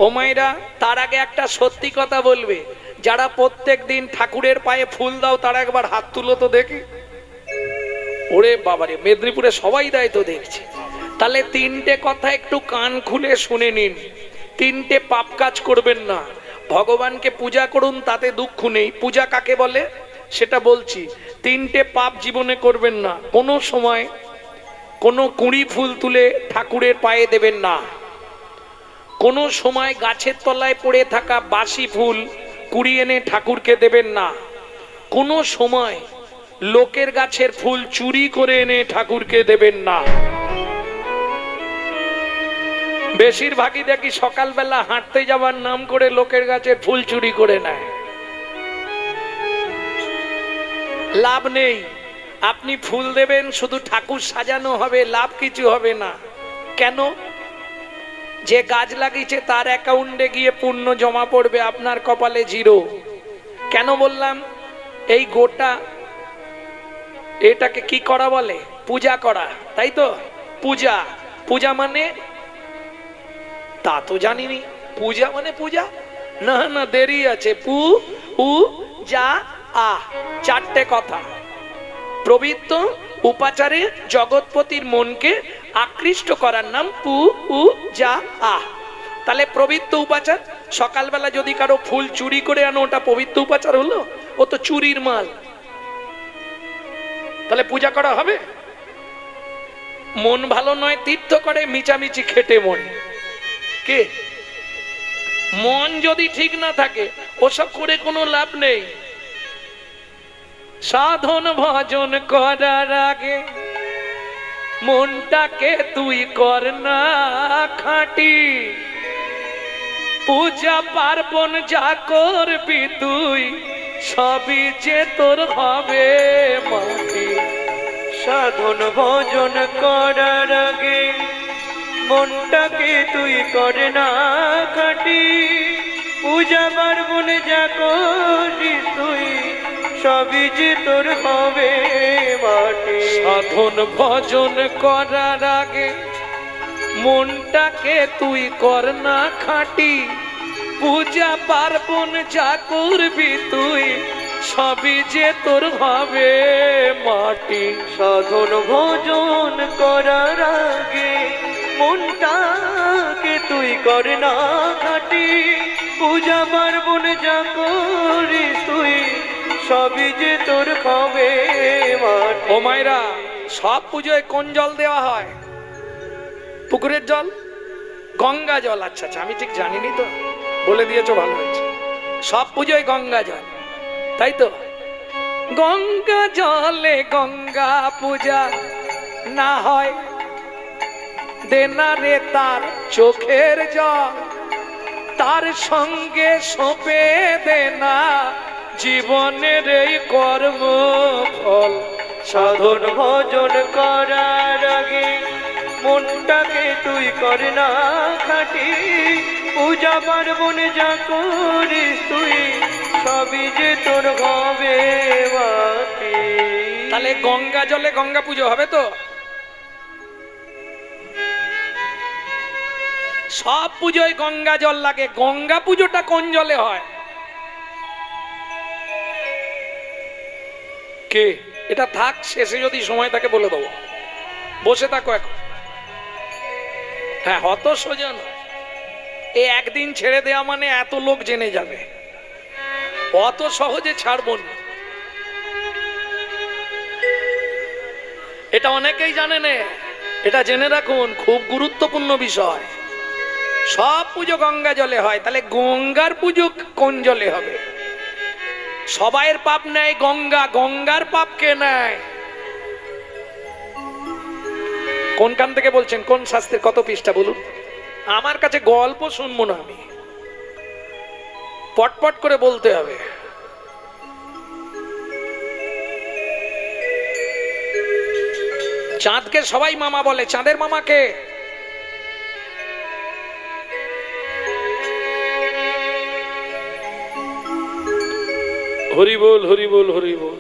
ও মায়েরা, তার আগে একটা সত্যি কথা বলবে, যারা প্রত্যেক দিন ঠাকুরের পায়ে ফুল দাও তারা একবার হাত তুলো তো দেখি। ওরে বাবারে, মেদিনীপুরে সবাই দেয় তো দেখছি। তাহলে তিনটে কথা একটু কান খুলে শুনে নিন। তিনটে পাপ কাজ করবেন না। ভগবানকে পূজা করুন, তাতে দুঃখ নেই। পূজা কাকে বলে সেটা বলছি। তিনটে পাপ জীবনে করবেন না। কোনো সময় কোনো কুঁড়ি ফুল তুলে ঠাকুরের পায়ে দেবেন না। কোনো সময় গাছের তলায় পড়ে থাকা বাসি ফুল কুড়িয়ে এনে ঠাকুরকে দেবেন না। কোনো সময় লোকের গাছের ফুল চুরি করে এনে ঠাকুরকে দেবেন না। বেশিরভাগই দেখি সকালবেলা হাঁটতে যাওয়ার নাম করে লোকের গাছের ফুল চুরি করে নেয়। লাভ নেই। আপনি ফুল দেবেন, শুধু ঠাকুর সাজানো হবে, লাভ কিছু হবে না। কেন? যে গাছ লাগিয়েছে তার অ্যাকাউন্টে গিয়ে পুণ্য জমা পড়বে, আপনার কপালে জিরো। কেন বললাম? এই গোটা এটাকে কি করা বলে? পূজা করা, তাই তো? পূজা। পূজা মানে তা তো জানিনি। পূজা মানে পূজা না, না দেরি আছে। পু উ যা আ, চারটে কথা। পবিত্র উপাচারে জগৎপতির মনকে আকৃষ্ট করার নাম পু উ যা আ। তাহলে পবিত্র উপাচার, সকালবেলা যদি কারো ফুল চুরি করে আনো, ওটা পবিত্র উপাচার হলো? ও তো চুরির মাল। তাহলে পূজা করা হবে? মন ভালো নয় তীর্থ করে, মিচামিচি খেটে মন। কে? মন যদি ঠিক না থাকে ওসব করে কোনো লাভ নেই। সাধন ভজন করার আগে মনটাকে তুই কর না খাঁটি। পূজা পার্বণ যা করবি তুই, সবই যে তোর হবে মাটি। সাধন ভজন করার আগে মনটাকে তুই করে না খাঁটি। পূজা পার্বণ যা করিস তুই, সবই যে তোর হবে মাটি। সাধন ভজন করার আগে মনটাকে তুই কর না খাঁটি। পূজা পার্বণ যা করবি তুই, সবই যে তোর হবে মাটি। সাধন ভজন করার আগে মনটাকে তুই কর না খাঁটি। পূজা পার্বণ যা করিস তুই, সবই যে তোর হবে মাটি। ও মায়েরা, সব পুজোয় কোন জল দেওয়া হয়? পুকুরের জল, গঙ্গা জল। আচ্ছা আচ্ছা, আমি ঠিক জানিনি তো, বলে দিয়েছো, ভালো হয়েছে। সব পুজোয় গঙ্গা জল, তাই তো? গঙ্গা জলে গঙ্গা পূজা না হয়, দেনা রে তার চোখের জল। তার সঙ্গে সঁপে দেনা জীবনের এই কর্ম ফল। সাধন ভজন করার আগে মনটাকে তুই কর না খাঁটি। পূজা পার্বণ যা করিস তুই, সবই যে তোর হবে মাটি। তাহলে গঙ্গা জলে গঙ্গা পুজো হবে তো? সব পুজোয় গঙ্গা জল লাগে। গঙ্গা পুজোটা কোন জলে হয়? কে? এটা থাক, শেষে যদি সময় থাকে বলে দেবো। বসে থাকো এখন। হ্যাঁ, হত সোজা নয়। এই একদিন ছেড়ে দেওয়া মানে এত লোক জেনে যাবে, অত সহজে ছাড়বো না। এটা অনেকেই জানে না, এটা জেনে রাখুন, খুব গুরুত্বপূর্ণ বিষয়। সব পুজো গঙ্গা জলে হয়, তাহলে গঙ্গার পুজো কোন জলে হবে? সবাইয়ের পাপ নেয় গঙ্গা, গঙ্গার পাপ কে নেয়? কোনখান থেকে বলছেন? কোন শাস্ত্রের কত পৃষ্ঠা বলুন? আমার কাছে গল্প শুনবো না আমি, পটপট করে বলতে হবে। চাঁদকে সবাই মামা বলে, চাঁদের মামাকে? হরি বল, হরি বল, হরি বল।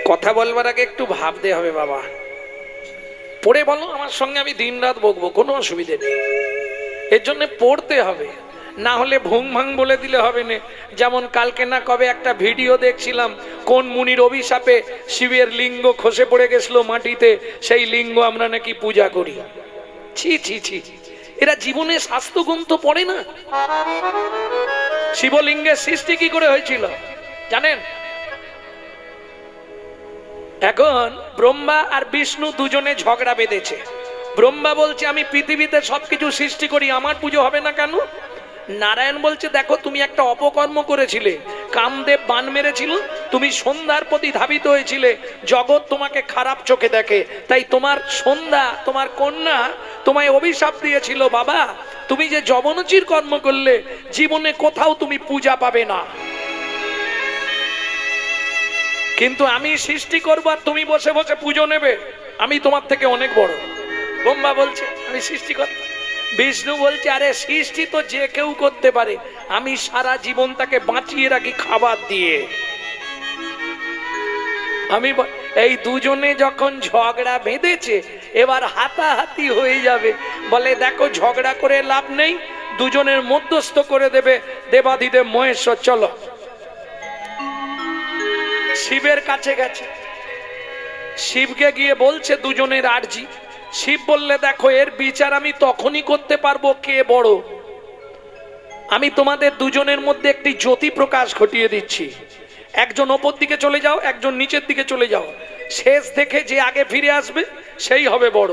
কথা বলবার আগে একটু ভাবতে হবে বাবা। পড়ে বলো আমার সঙ্গে, আমি দিন রাত বকবো, কোনো অসুবিধে নেই। এর জন্য পড়তে হবে, না হলে ভুং ভাং বলে দিলে হবে না। যেমন কালকে না কবে একটা ভিডিও দেখছিলাম, কোন মুনির অভিশাপে শিবের লিঙ্গ খসে পড়ে গেছিল মাটিতে, সেই লিঙ্গ আমরা নাকি পূজা করি। ছি ছি ছি, এরা জীবনে স্বাস্থ্য গ্রন্থ পড়ে না। শিবলিঙ্গের সৃষ্টি কি করে হয়েছিল জানেন? এখন ব্রহ্মা আর বিষ্ণু দুজনে ঝগড়া বেঁধেছে। ব্রহ্মা বলছে আমি পৃথিবীতে সবকিছু সৃষ্টি করি, আমার পুজো হবে না কেন? নারায়ণ বলছে দেখো তুমি একটা অপকর্ম করেছিলে, কামদেব বান মেরেছিল, তুমি সন্ধ্যার প্রতি ধাবিত হয়েছিলে, জগৎ তোমাকে খারাপ চোখে দেখে, তাই তোমার সন্ধ্যা, তোমার কন্যা তোমায় অভিশাপ দিয়েছিল, বাবা তুমি যে যবনচির কর্ম করলে জীবনে কোথাও তুমি পূজা পাবে না, কিন্তু আমি সৃষ্টি করবো আর তুমি বসে বসে পুজো নেবে, আমি তোমার থেকে অনেক বড়। ব্রহ্মা বলছে আমি সৃষ্টি করতে। বিষ্ণু বলছে আরে সৃষ্টি তো যে কেউ করতে পারে, আমি সারা জীবন তাকে বাঁচিয়ে রাখি খাবার দিয়ে। আমি এই দুজনে যখন ঝগড়া বেঁধেছে, এবার হাতাহাতি হয়ে যাবে। বলে দেখো ঝগড়া করে লাভ নেই, দুজনের মধ্যস্থ করে দেবে দেবাদিদেব মহেশ্বর। চলো শিবের কাছে গেছে, শিবকে গিয়ে বলছে দুজনের আর্জি। শিব বললে দেখো এর বিচার আমি তখনই করতে পারবো কে বড়। আমি তোমাদের দুজনের মধ্যে একটি জ্যোতি প্রকাশ ঘটিয়ে দিচ্ছি, একজন ওপর দিকে চলে যাও, একজন নিচের দিকে চলে যাও, শেষ দেখে যে আগে ফিরে আসবে সেই হবে বড়।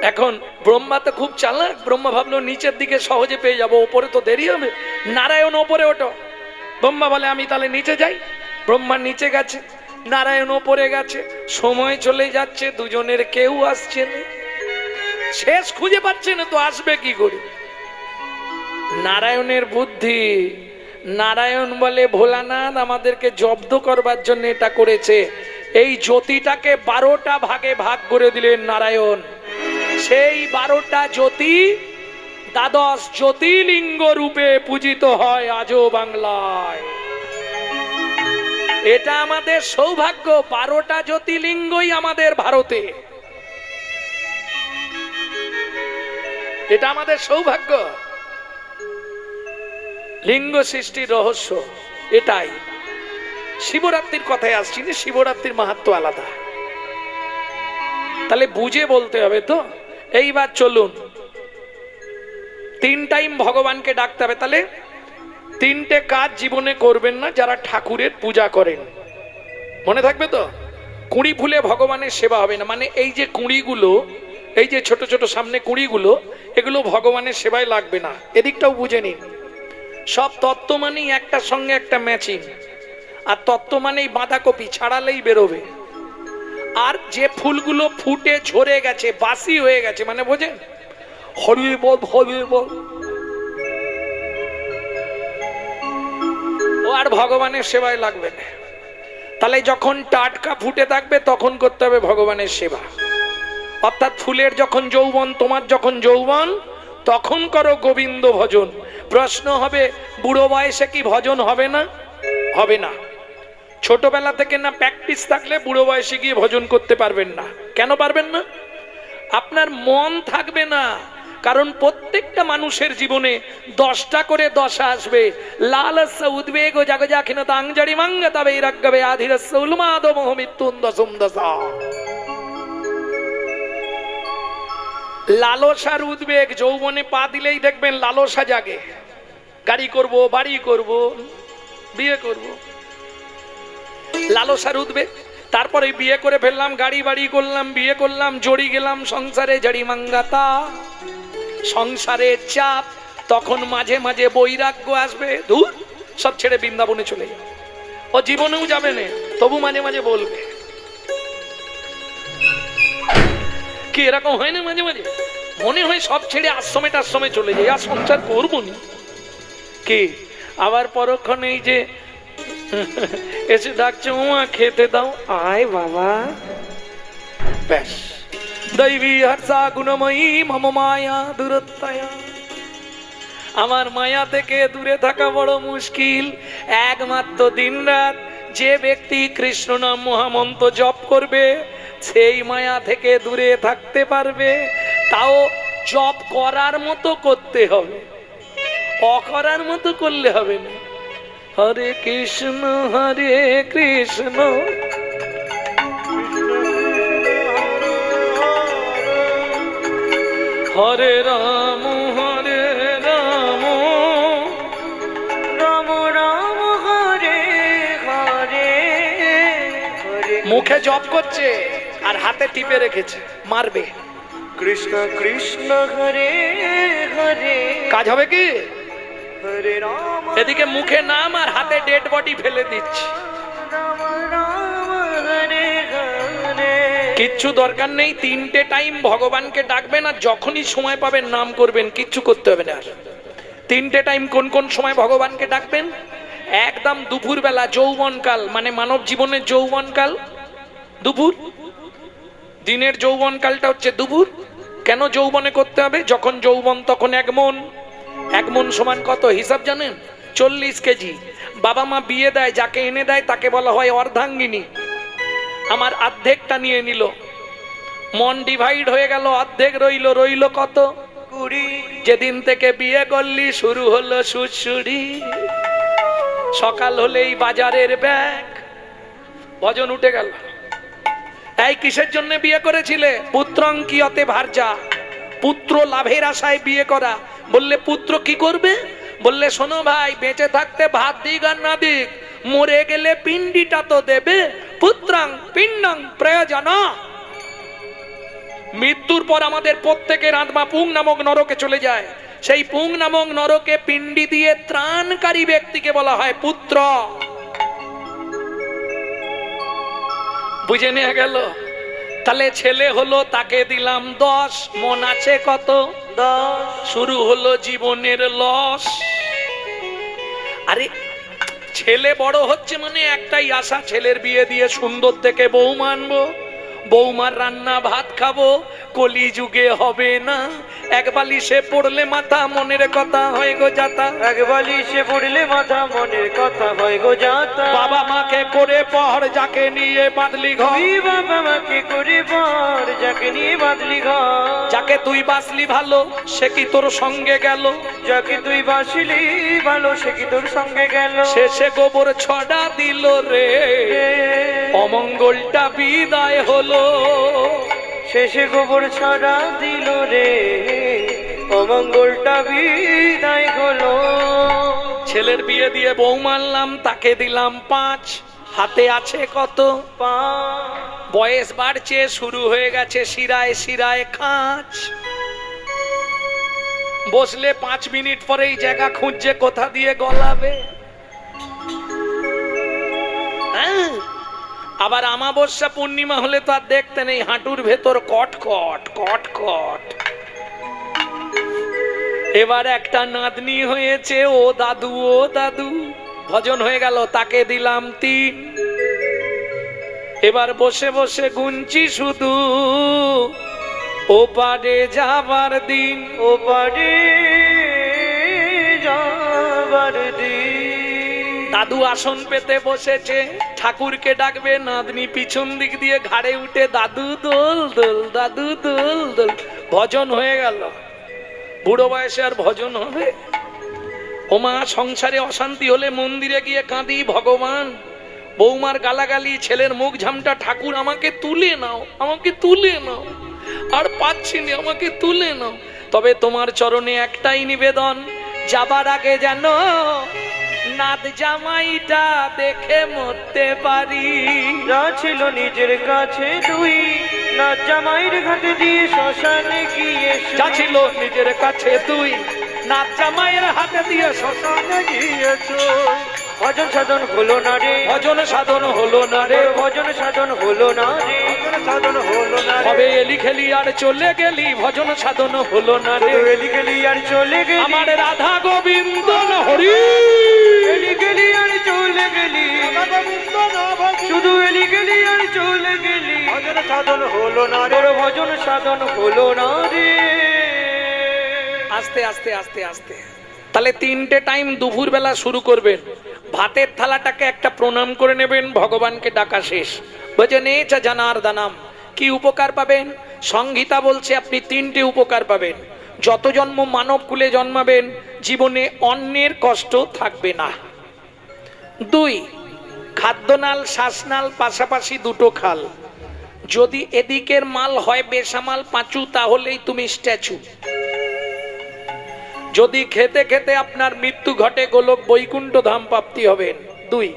এখন ব্রহ্মা তো খুব চালাক, ব্রহ্মা ভাবলো নিচের দিকে সহজে পেয়ে যাবো, ওপরে তো দেরি হবে। নারায়ণ ওপরে ওঠো। ব্রহ্মা বলে আমি তাহলে নিচে যাই। ব্রহ্মা নিচে গেছে, নারায়ণ ওপরে গেছে, সময় চলে যাচ্ছে, দুজনের কেউ আসছে না, শেষ খুঁজে পাচ্ছে না তো আসবে কি করে। নারায়ণের বুদ্ধি, নারায়ণ বলে ভোলানাথ আমাদেরকে জব্দ করবার জন্য এটা করেছে। এই জ্যোতিটাকে 12টা ভাগে ভাগ করে দিলেন নারায়ণ। সেই 12টা জ্যোতি দ্বাদশ জ্যোতির্লিঙ্গ রূপে পূজিত হয় আজও বাংলায়। এটা আমাদের সৌভাগ্য, 12টা জ্যোতির্লিঙ্গই আমাদের ভারতে, এটা আমাদের সৌভাগ্য। লিঙ্গ সৃষ্টির রহস্য এটাই। শিবরাত্রির কথায় আসছি না, শিবরাত্রির মাহাত্ম্য আলাদা, তাহলে বুঝে বলতে হবে তো। এইবার চলুন, 3 টাইম ভগবানকে ডাকতে হবে। তাহলে 3টে কাজ জীবনে করবেন না যারা ঠাকুরের পূজা করেন, মনে থাকবে তো। কুঁড়ি ফুলে ভগবানের সেবা হবে না, মানে এই যে কুঁড়িগুলো, এই যে ছোট ছোট সামনে কুঁড়িগুলো, এগুলো ভগবানের সেবায় লাগবে না। এদিকটাও বুঝে নিন, সব তত্ত্ব মানেই একটার সঙ্গে একটা ম্যাচিং, আর তত্ত্ব মানেই বাঁধাকপি ছাড়ালেই বেরোবে। আর যে ফুলগুলো ফুটে ঝরে গেছে, বাসি হয়ে গেছে, মানে বোঝেন, হরি বল হরি বল, ও আর ভগবানের সেবায় লাগবে না। তাহলে যখন টাটকা ফুটে থাকবে তখন করতে হবে ভগবানের সেবা। অর্থাৎ ফুলের যখন যৌবন, তোমার যখন যৌবন, তখন করো গোবিন্দ ভজন। প্রশ্ন হবে বুড়ো বয়সে কি ভজন হবে না? হবে না। ছোটবেলা থেকে না প্র্যাকটিস থাকলে বুড়ো বয়সে গিয়ে ভজন করতে পারবেন না। কেন পারবেন না? আপনার মন থাকবে না। কারণ প্রত্যেকটা মানুষের জীবনে 10টা করে দশা আসবে। লালস্য উদ্বেগ ও জাগজাখিনতা আংজড়ি মাঙ্গতা বৈরাগ্যবে আধিরস্য উন্মাদ মোহ মৃত্যুন দশম দশা। লালসার উদ্বেগ, যৌবনে পা দিলেই দেখবেন লালসা জাগে, গাড়ি করব, বাড়ি করব, বিয়ে করব, লালসার উদ্বেগ। তারপরে বিয়ে করে ফেললাম, গাড়ি বাড়ি করলাম, বিয়ে করলাম, জড়ি গেলাম সংসারে, জড়ি মাঙ্গাতা, সংসারের চাপ। তখন মাঝে মাঝে বৈরাগ্য আসবে, দূর সব ছেড়ে বৃন্দাবনে চলে যাবে। ও জীবনেও যাবে না, তবু মাঝে মাঝে বলবে। কি এরকম হয় না? মাঝে মাঝে মনে হয় সব ছেড়ে আশ্রমে টাশ্রমে চলে যায়, আর সংসার করবো নি। কি আবার পরক্ষণে এই যে এসে ডাকছে, উমা খেতে দাও, আয় বাবা, ব্যাস। দৈবী হর্ষা গুণময়ী মম মায়া দূরত্বয়া। আমার মায়া থেকে দূরে থাকা বড় মুশকিল। একমাত্র দিনরাত যে ব্যক্তি কৃষ্ণ নাম মহামন্ত্র জপ করবে, সেই মায়া থেকে দূরে থাকতে পারবে। তাও জপ করার মতো করতে হবে, অকরার মতো করলে হবে না। হরে কৃষ্ণ হরে রাম রাম রাম হরে হরে হরে মুখে জপ করছে আর হাতে টিপে রেখেছে, মারবে। কৃষ্ণ কৃষ্ণ হরে হরে কাজ হবে কি? হরে রাম এদিকে মুখে নাম আর হাতে ডেড বডি ফেলে দিচ্ছে। রাম রাম হরে হরে কিচ্ছু দরকার নেই, 3টে টাইম ভগবানকে ডাকবেন আর যখনই সময় পাবেন নাম করবেন, কিচ্ছু করতে হবে না। আর 3টে টাইম কোন কোন সময় ভগবানকে ডাকবেন? একদম দুপুর বেলা, যৌবনকাল, মানে মানব জীবনের যৌবনকাল দুপুর। দিনের যৌবনকালটা হচ্ছে দুপুর। কেন যৌবনে করতে হবে? যখন যৌবন তখন 1 মন। 1 মন সমান কত হিসাব জানেন? 40 কেজি। বাবা মা বিয়ে দেয়, যাকে এনে দেয় তাকে বলা হয় অর্ধাঙ্গিনী। আমার অর্ধেকটা নিয়ে নিল, মন ডিভাইড হয়ে গেল, অর্ধেক রইল কত? 20। যেদিন থেকে বিয়ে করলি শুরু হলো সুড়সুড়ি। সকাল হলেই বাজারের ব্যাগ, ভজন উঠে গেল। এই কিসের জন্য বিয়ে করেছিলে? পুত্রং কিয়তে ভার্যা, পুত্র লাভের আশায় বিয়ে করা। বললে পুত্র কি করবে? বললে শোনো ভাই, বেঁচে থাকতে ভাত দিক আর না দিক, মরে গেলে পিণ্ডিটা তো দেবে। পুত্রাং পিণ্ডং প্রয়োজন। মৃত্যুর পর আমাদের প্রত্যেকের আত্মা পুং নামক নরকে চলে যায়। সেই পুং নামক নরকে পিণ্ডি দিয়ে ত্রাণকারী ব্যক্তিকে বলা হয় পুত্র। বুঝে নেওয়া গেল? তাহলে ছেলে হলো, তাকে দিলাম 10, মন আছে কত? 10। শুরু হলো জীবনের লস। আরে ছেলে বড় হচ্ছে মানে একটাই আশা, ছেলের বিয়ে দিয়ে সুন্দর থেকে বউ মানবো, বৌমার রান্না ভাত খাবো। কলি যুগে হবে না, এক বালিশে পড়লে মাথা, মনের কথা হয় গো যাতা। এক বালিশে পড়লে মাথা, মনের কথা হয় গো যাতা। বাবা মাকে করে পড়, যাকে নিয়ে বাঁধলি ঘর। তুই বাবা মাকে করে পড়, যাকে নিয়ে বাঁধলি ঘর। যাকে তুই বাঁচলি ভালো, সে কি তোর সঙ্গে গেল? যাকে তুই বাঁচলি ভালো, সে কি তোর সঙ্গে গেল? শেষে গোবর ছড়া দিল রে, অমঙ্গলটা বিদায় হলো। শেষে গোবর ছড়া দিল রে, অমঙ্গলটা বিদায় হলো। ছেলের বিয়ে দিয়ে বউ মানলাম, তাকে দিলাম 5, হাতে আছে কত? 5। বয়স বাড়ছে, শুরু হয়ে গেছে শিরায় শিরায় খাঁচ। বসলে 5 মিনিট পরেই জায়গা খুঁজছে কোথা দিয়ে গলাবে। হ্যাঁ, আবার অমাবস্যা পূর্ণিমা হলে তো আর দেখতে নেই, হাঁটুর ভেতর কটকট কটকট। এবার একটা নাতনি হয়েছে, ও দাদু ও দাদু, ভজন হয়ে গেল, তাকে দিলাম 3। এবার বসে বসে গুনছি শুধু, ওপারে যাবার দিন, ওপারে যাবার দিন। দাদু আসন পেতে বসেছে, ঠাকুরকে ডাকবে, নাতনি পিছন দিক দিয়ে ঘাড়ে উঠে দাদু দোল দোল, দাদু দোল দোল। ভজন হয়ে গেল। বুড়ো বয়সে আর ভজন হবে? ওমা, সংসারে অশান্তি হলে মন্দিরে গিয়ে কাঁদি, ভগবান বৌমার গালাগালি, ছেলের মুখ ঝামটা, ঠাকুর আমাকে তুলে নাও, আমাকে তুলে নাও, আর পাচ্ছি না, আমাকে তুলে নাও। তবে তোমার চরণে একটাই নিবেদন, যাবার আগে যেন নাত জামাইটা দেখে মরতে পারি। যা ছিল নিজের কাছে তুই, নাত জামাইয়ের হাতে দিয়ে শ্মশানে গিয়ে। যা ছিল নিজের কাছে তুই, নাত জামাইয়ের হাতে দিয়ে শ্মশানে গিয়েছো। ভজন সাধন হলো না রে, ভজন সাধন হলো না রে, ভজন সাধন হলো না রে, সাধন হলো না রে। তবে এলি খেলি আর চলে গেলি, ভজন সাধন হলো না রে। এলি গেলি আর চলে গেলি, আমার রাধা গোবিন্দ হরি। এলি গেলি আর চলে গেলি, শুধু এলি গেলি আর চলে গেলি। ভজন সাধন হলো না রে, ভজন সাধন হলো না রে। আস্তে আস্তে আস্তে আস্তে। তাহলে 3টে টাইম দুপুর বেলা শুরু করবেন। ভাতের থালাটাকে একটা প্রণাম করে নেবেন, ভগবানকে ডাকা শেষ। ভজনে চ জনার্দনম। কি কি উপকার পাবেন? সংহিতা বলছে আপনি তিনটে উপকার পাবেন। যত জন্ম মানব কুলে জন্মাবেন জীবনে অন্যের কষ্ট থাকবে না। 2, খাদ্যনাল শ্বাসনাল পাশাপাশি দুটো খাল। যদি এদিকের মাল হয় বেসামাল পাঁচু, তাহলেই তুমি স্ট্যাচু। যদি খেতে খেতে আপনার মৃত্যু ঘটে গোলক বৈকুণ্ঠ ধাম প্রাপ্তি হবেন। 2,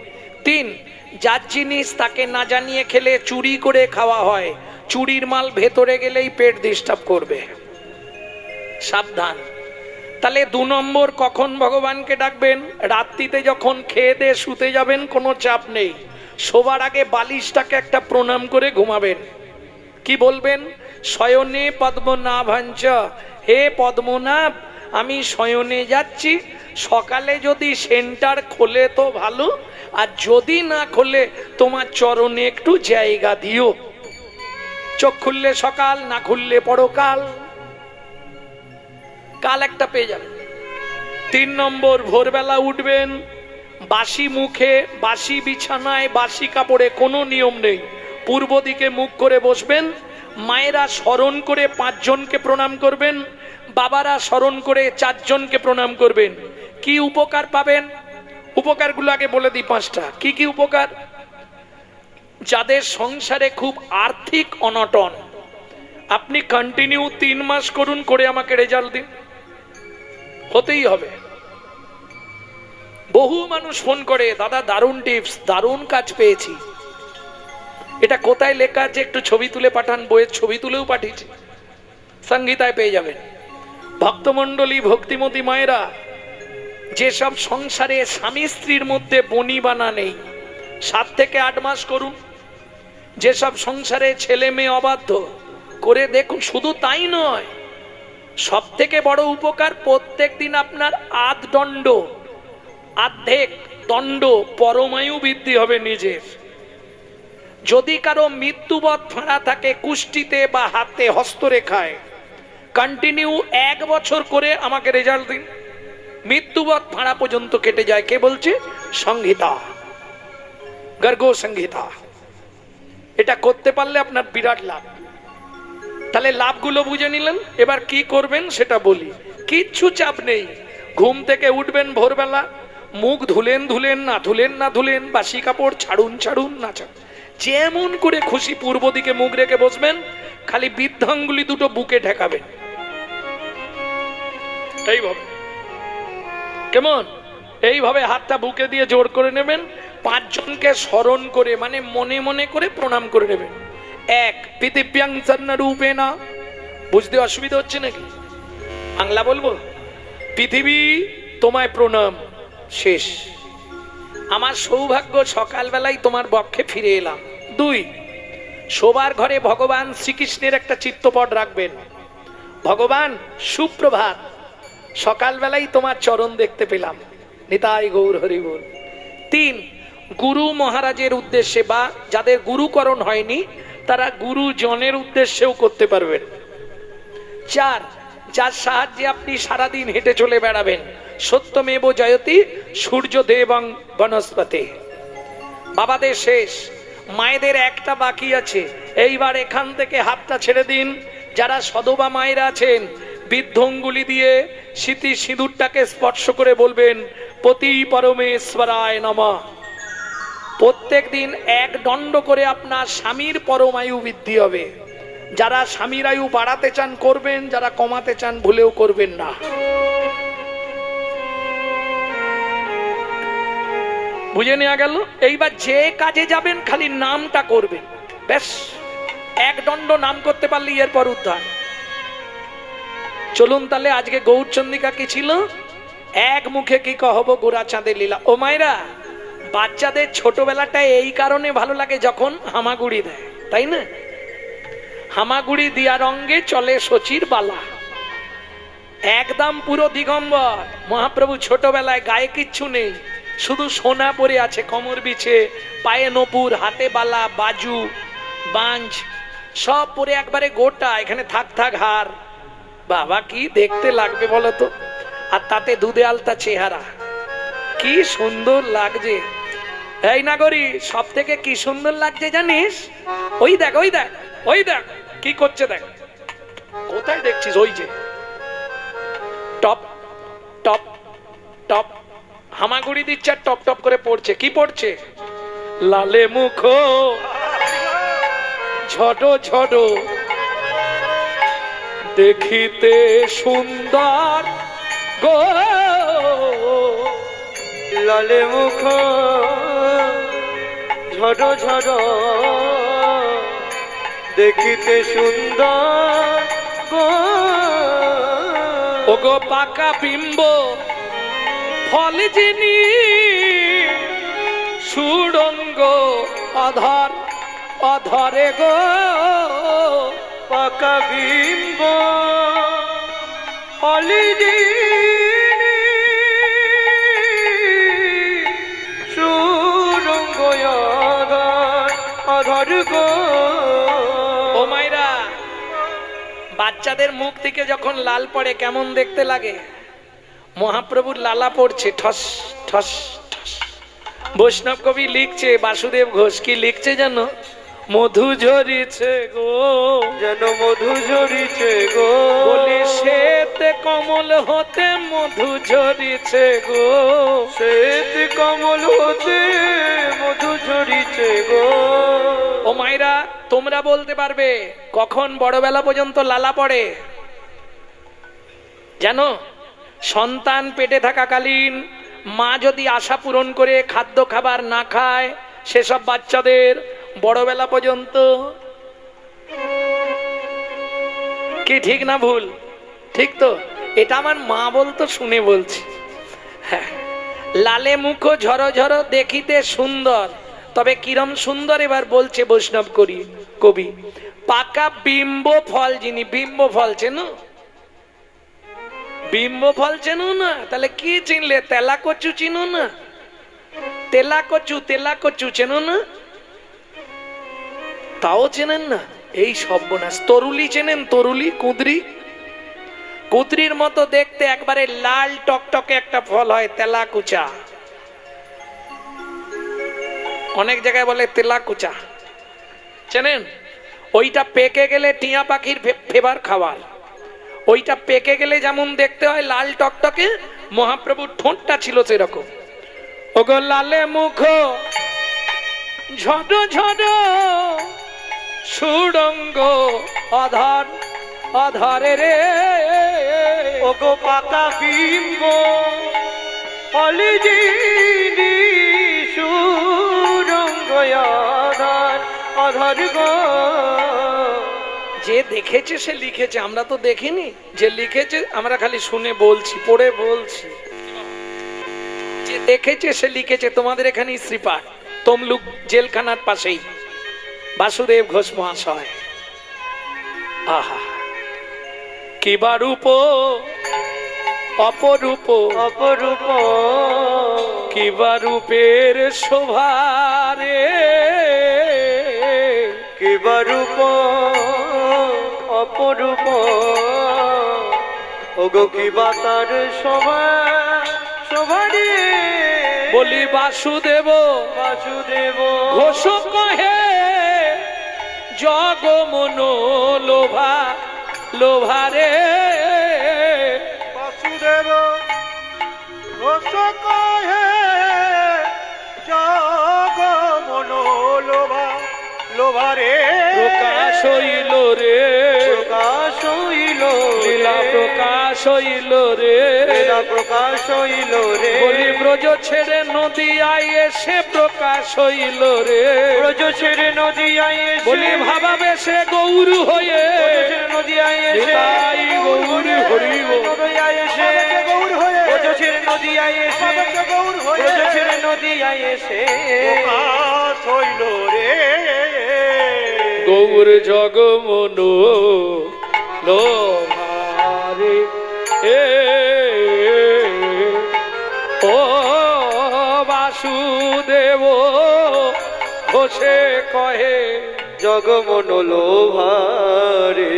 3, যার জিনিস তাকে না জানিয়ে খেলে চুরি করে খাওয়া হয়, চুরির মাল ভেতরে গেলেই পেট ডিস্টার্ব করবে, সাবধান। তাহলে 2 নম্বর, কখন ভগবানকে ডাকবেন? রাত্রিতে যখন খেয়ে দিয়ে শুতে যাবেন কোনো চাপ নেই, শোবার আগে বালিশটাকে একটা প্রণাম করে ঘুমাবেন। কি বলবেন? শয়নে পদ্মনাভাঞ্চ, হে পদ্মনাভ আমি শয়নে যাচ্ছি, সকালে যদি সেন্টার খোলে তো ভালো, আর যদি না খোলে তোমার চরণে একটু জায়গা দিও। চোখ খুললে সকাল, না খুললে পরকাল, কাল একটা পেয়ে যাবে। 3 নম্বর, ভোরবেলা উঠবেন, বাসি মুখে বাসি বিছানায় বাসি কাপড়ে, কোনো নিয়ম নেই, পূর্ব দিকে মুখ করে বসবেন। মায়েরা স্মরণ করে 5 জনকে প্রণাম করবেন, বাবারা স্মরণ করে 4 জনকে প্রণাম করবেন। কি উপকার পাবেন? উপকারগুলো আগে বলে দিই 5টা। কি কি উপকার? যাদের সংসারে খুব আর্থিক অনটন, আপনি কন্টিনিউ 3 মাস করুন, করে আমাকে রেজাল্ট দিন, হতেই হবে। বহু মানুষ ফোন করে, দাদা দারুণ টিপস, দারুণ কাজ পেয়েছি। এটা কোথায় লেখা আছে একটু ছবি তুলে পাঠান, বইয়ের ছবি তুলেও পাঠিয়েছি, সংহিতায় পেয়ে যাবেন। ভক্তমণ্ডলী ভক্তিমতী মায়েরা, যেসব সংসারে স্বামী স্ত্রীর মধ্যে বনিবানা নেই 7 থেকে 8 মাস করুন। যেসব সংসারে ছেলে মেয়ে অবাধ্য, করে দেখুন। শুধু তাই নয়, সব থেকে বড় উপকার, প্রত্যেক দিন আপনার আর্ধেক দণ্ড পরমায়ু বৃদ্ধি হবে নিজের। যদি কারো মৃত্যুবৎ ফাঁড়া থাকে কুষ্টিতে বা হাতে হস্তরেখায়, কন্টিনিউ 1 বছর করে আমাকে রেজাল্ট দিন, মৃত্যুবৎ ফাঁড়া পর্যন্ত কেটে যায়। কে বলছে? সংহিতা, গর্গ সংহিতা। এটা করতে পারলে আপনার বিরাট লাভ। তাহলে লাভগুলো বুঝে নিলেন, এবার কি করবেন সেটা বলি। কিচ্ছু চাপ নেই, ঘুম থেকে উঠবেন ভোরবেলা, মুখ ধুলেন না ধুলেন, বাসি কাপড় ছাড়ুন না ছাড়ুন, যেমন করে খুশি পূর্ব দিকে মুখ রেখে বসবেন, খালি বৃদ্ধাঙ্গুলি দুটো বুকে ঠেকাবেন, এইভাবে। কেমন? এইভাবে হাতটা বুকে দিয়ে জোর করে নেবেন, 5 জনকে স্মরণ করে, মানে মনে মনে করে প্রণাম করে নেবেন। 1, পৃথিব্যাং রূপেণা, বুঝতে অসুবিধা হচ্ছে নাকি? বাংলা বলবো, পৃথিবী তোমায় প্রণাম। শেষ। আমার সৌভাগ্য সকালবেলায় তোমার বক্ষে ফিরে এলাম। 2, শোবার ঘরে ভগবান শ্রীকৃষ্ণের একটা চিত্রপট রাখবেন। ভগবান সুপ্রভাত, সকালবেলায় তোমার চরণ দেখতে পেলাম, নিতাই গৌর হরি বল। 3, গুরু মহারাজের উদ্দেশ্যে বা যাদের গুরুকরণ হয়নি তারা গুরুজনের উদ্দেশ্যেও করতে পারবেন। 4, যার সাহায্যে আপনি সারাদিন হেঁটে চলে বেড়াবেন, সত্যমেব জয়তি সূর্য দেবং বনস্পতি। বাবাদের শেষ, মায়েদের একটা বাকি আছে। এইবার এখান থেকে হাতটা ছেড়ে দিন। যারা সদবা মায়েরা আছেন, বৃদ্ধ অঙ্গুলি দিয়ে স্মৃতি সিঁদুরটাকে স্পর্শ করে বলবেন পতি পরমেশ্বরায় নমঃ। প্রত্যেক দিন 1 দণ্ড করে আপনার স্বামীর পরমায়ু বৃদ্ধি হবে। যারা স্বামীর আয়ু বাড়াতে চান করবেন, যারা কমাতে চান ভুলেও করবেন না। বুঝে নেওয়া গেল? এইবার যে কাজে যাবেন খালি নামটা করবেন, ব্যাস। 1 দণ্ড নাম করতে পারলে এরপর উদ্ধার। চলুন তাহলে আজকে গৌরচন্দ্রিকা কি ছিল? 1 মুখে কি কহব গোরা চাঁদের লীলা। ও মায়েরা, বাচ্চাদের ছোটবেলাটা এই কারণে ভালো লাগে যখন হামাগুড়ি দেয়, তাই না? হামাগুড়ি দিয়া রঙ্গে চলে শচীর বালা, একদম পুরো দিগম্বর। মহাপ্রভু ছোটবেলায় গায়ে কিচ্ছু নেই, শুধু সোনা পরে আছে কোমর বিছে, পায়ে নপুর, হাতে বালা, বাজু, বাঞ্জ সব পরে একবারে গোটা, এখানে থাক হার। বাবা কি দেখতে লাগবে বলতো? আর তাতে দুধে আলতা চেহারা, কি সুন্দর লাগছে। এই নাগরী, সব থেকে কি সুন্দর লাগছে জানিস? ওই দেখ ওই দেখ কি করছে, দেখ কোথায় দেখছিস, ওই যে টপ টপ টপ হামাগুড়ি দিচ্ছে আর টপ টপ করে পড়ছে। কি পড়ছে? লালে মুখ ঝড়ো ঝড়ো দেখিতে সুন্দর গো, লালে মুখ ঝড়ো ঝড়ো দেখিতে সুন্দর গো, ওগো পাকা বিম্ব ফল যিনি সুড়ঙ্গ অধর অধরে গো, পাকা বিম্ব হলিদিনী সুরঙ্গ অধর গো। ও মাইরা, বাচ্চাদের মুখ থেকে যখন লাল পড়ে কেমন দেখতে লাগে? মহাপ্রভুর লালা পড়ছে ঠস ঠস ঠস। বৈষ্ণব কবি লিখছে, বাসুদেব ঘোষ কি লিখছে জানো? মধু ঝরিছে গো, যেন মধু ঝরিছে গো, বলি শ্বেত কমল হতে মধু ঝরিছে গো, শ্বেত কমল হতে মধু ঝরিছে গো। ও মাইরা, তোমরা বলতে পারবে কখন বড়বেলা পর্যন্ত লালা পড়ে জানো? সন্তান পেটে থাকাকালীন মা যদি আশা পূরণ করে খাদ্য খাবার না খায়, সেসব বাচ্চাদের বড়বেলা পর্যন্ত, কি ঠিক না ভুল? ঠিক তো? এটা আমার মা বলতো, শুনে বলছি। হ্যাঁ, লালে মুখ ঝড়ো ঝড়ো দেখিতে সুন্দর, তবে কিরম সুন্দর এবার বলছে বৈষ্ণব কবি। পাকা বিম্ব ফল যিনি, বিম্ব ফল চেনো? বিম্ব ফল চেনো না? তাহলে কি চিনলে? তেলা কচু চিনো না? তেলা কচু চেনো না? তাও চেনেন না? এই সর্বনাশ। তরুলি চেনেন? তরুলি, কুঁদরি, কুঁদরির মতো দেখতে, একবারে লাল টকটকে একটা ফল হয় তেলাকুচা। অনেক জায়গায় বলে তেলাকুচা, চেনেন? ওইটা পেকে গেলে টিয়া পাখির ফেভার খাবার। ওইটা পেকে গেলে যেমন দেখতে হয় লাল টকটকে, মহাপ্রভুর ঠোঁটটা ছিল সেরকম। ওগো লালে মুখ ঝড়ো ঝড়ো সুড়ঙ্গ অধর অধরে রে, ওগো পাকা বিম্ব হলিদিনী সুরঙ্গ অধর গো। যে দেখেছে সে লিখেছে, আমরা তো দেখিনি। যে লিখেছে আমরা খালি শুনে বলছি, পড়ে বলছি। যে দেখেছে সে লিখেছে। তোমাদের এখানে শ্রীপাঠ, তমলুক জেলখানার পাশেই বাসুদেব ঘোষ মহাশয়। আহা, কিবা রূপ অপরূপ, অপরূপ কিবা রূপের শোভা রে, কিবা রূপ অপরূপ, ওগো কিবা তার শোভা শোভা রে। বলি বাসুদেব বাসুদেব ঘোষ কহে জগ মন লোভা লোভারে, বাসুদেব ঘোষ কহে জগ মন লোভা লোভারে। প্রকাশ হইল রে, প্রকাশ হইল লীলা প্রকাশ হইল রে, লীলা প্রকাশ হইল রে। বলি ব্রজ ছেড়ে নদিয়ায় এসে প্রকাশ হইল রে, ব্রজ ছেড়ে নদিয়ায় এসে, বলি ভাবাবে সে গৌর হয়ে, নদিয়ায় এসে তাই গৌর হরিব, নদিয়ায় এসে গৌর হয়ে, ব্রজ ছেড়ে নদিয়ায় এসে গৌর হয়ে, ব্রজ ছেড়ে নদিয়ায় এসে প্রকাশ হইল রে। গৌর জগমন লোভারে এ, ও বাসুদেব ঘোষে কহে জগমন লোভারে।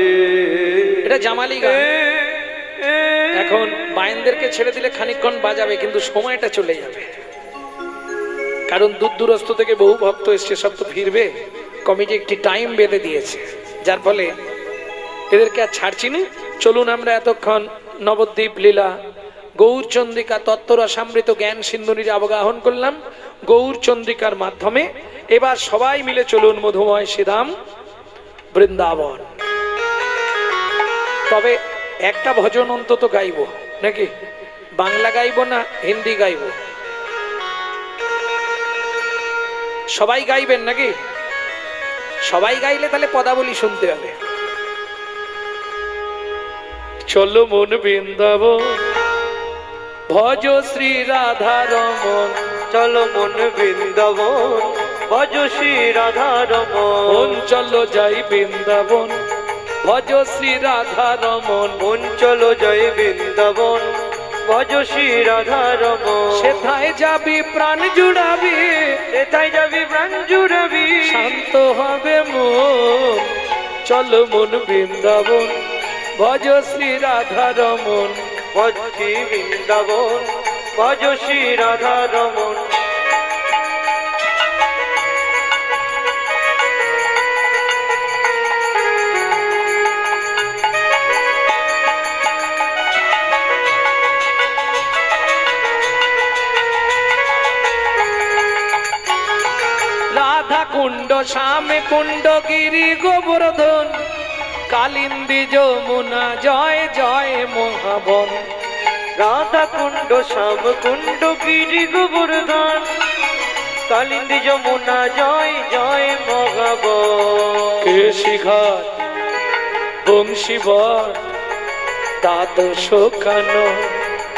এটা জামালি গান। এখন বায়েনদেরকে ছেড়ে দিলে খানিকক্ষণ বাজাবে, কিন্তু সময়টা চলে যাবে, কারণ দূর দূরস্থ থেকে বহু ভক্ত এসছে, সব তো ফিরবে। কমিটি একটি টাইম বেঁধে দিয়েছে। যার ফলে এদেরকে আর ছাড়ছি না। চলুন আমরা এতক্ষণ নবদ্বীপ লীলা গৌরচন্দ্রিকা তত্ত্বরসামৃত জ্ঞান সিন্ধুনির অবগাহন করলাম গৌরচন্দ্রিকার মাধ্যমে। এবার সবাই মিলে চলুন মধুময় শ্রীধাম বৃন্দাবন। তবে একটা ভজন অন্তত গাইব, নাকি? বাংলা গাইব না হিন্দি গাইব? সবাই গাইবেন নাকি? সবাই গাইলে তাহলে পদাবলী শুনতে হবে। চলো মন বৃন্দাবন ভজ শ্রী রাধা রমন, চলো মন বৃন্দাবন ভজ শ্রী রাধা রমন, চলো যাই বৃন্দাবন ভজ শ্রী রাধা রমন, মন চলো জয় বৃন্দাবন ভজ শ্রী রাধা রমন। সেথায় যাবি প্রাণ জুড়াবি, সেথায় যাবি প্রাণ জুড়াবি, শান্ত হবে মন। চলো মন বৃন্দাবন ভজ শ্রী রাধা রমন, ভজ শ্রী বৃন্দাবন ভজ শ্রী রাধা রমন। রাধা কুণ্ড শ্যামে কুণ্ড গিরি গোবর্ধন, কালিন্দী যমুনা জয় জয় মহাবন। রাধা কুণ্ড শ্যাম কুণ্ড গিরি গোবর্ধন, কালিন্দী যমুনা জয় জয় মহাবন। কেশিঘাট বংশীবর দ্বাদশ কানন,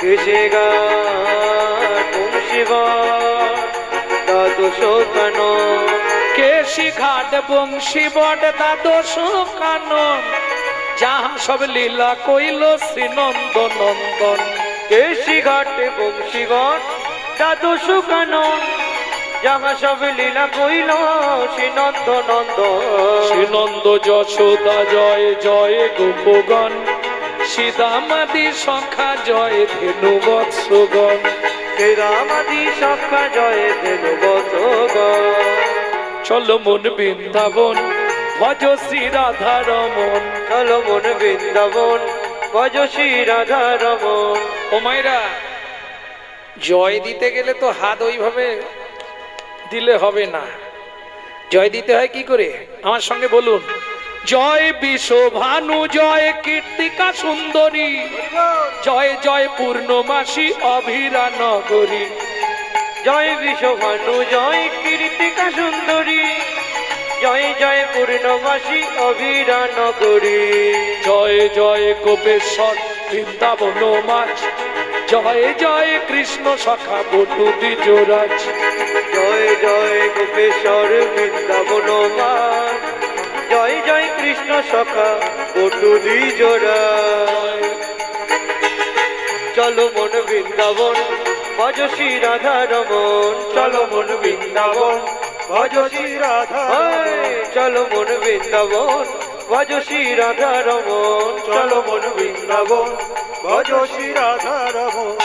কেশিঘাট বংশীবর দ্বাদশ কানন, কেশিঘাট বংশীবর দ্বাদশ কানন, যাহা সব লীলা কইল শ্রীনন্দ নন্দন। কেশিঘাট বংশীঘাট দ্বাদশ কানন, যাহা সব লীলা কইল শ্রীনন্দ নন্দন। শ্রীনন্দ যশোদা জয় জয় গোপগণ, সীতামাদি সখা জয় ধেনু বৎসগণ। শ্রীরামাদি সখা জয় ধেনু বৎসগণ। চলো মন বৃন্দাবন ভজ শ্রী রাধা রমন, চলো মন বৃন্দাবন ভজ শ্রী রাধা রমন। ও মাইরা, জয় দিতে গেলে তো হাত ওইভাবে দিলে হবে না। জয় দিতে হয় কি করে? আমার সঙ্গে বলুন, জয় বিশ্বভানু জয় কীর্তিকা সুন্দরী, জয় জয় পূর্ণমাসী অভিরা নগরী। জয় বিশ্বভানু জয় কীর্তিকা সুন্দরী, জয় জয় পূর্ণমাসী অভিরা নগরী। জয় জয় গোপেশ্বর বৃন্দাবন মাছ, জয় জয় কৃষ্ণ সখা বটু দ্বিজরাজ। জয় জয় গোপেশ্বর বৃন্দাবন মাছ, জয় জয় কৃষ্ণ সখা বটু দ্বিজরাজ। চলো মন বৃন্দাবন ভজ শ্রী রাধা রমন, চলো মন বৃন্দাবন ভজ শ্রী রাধা। চলো মন বৃন্দাবন ভজ শ্রী রাধা রমন, চলো মন বৃন্দাবন ভজ শ্রী রাধা রমন।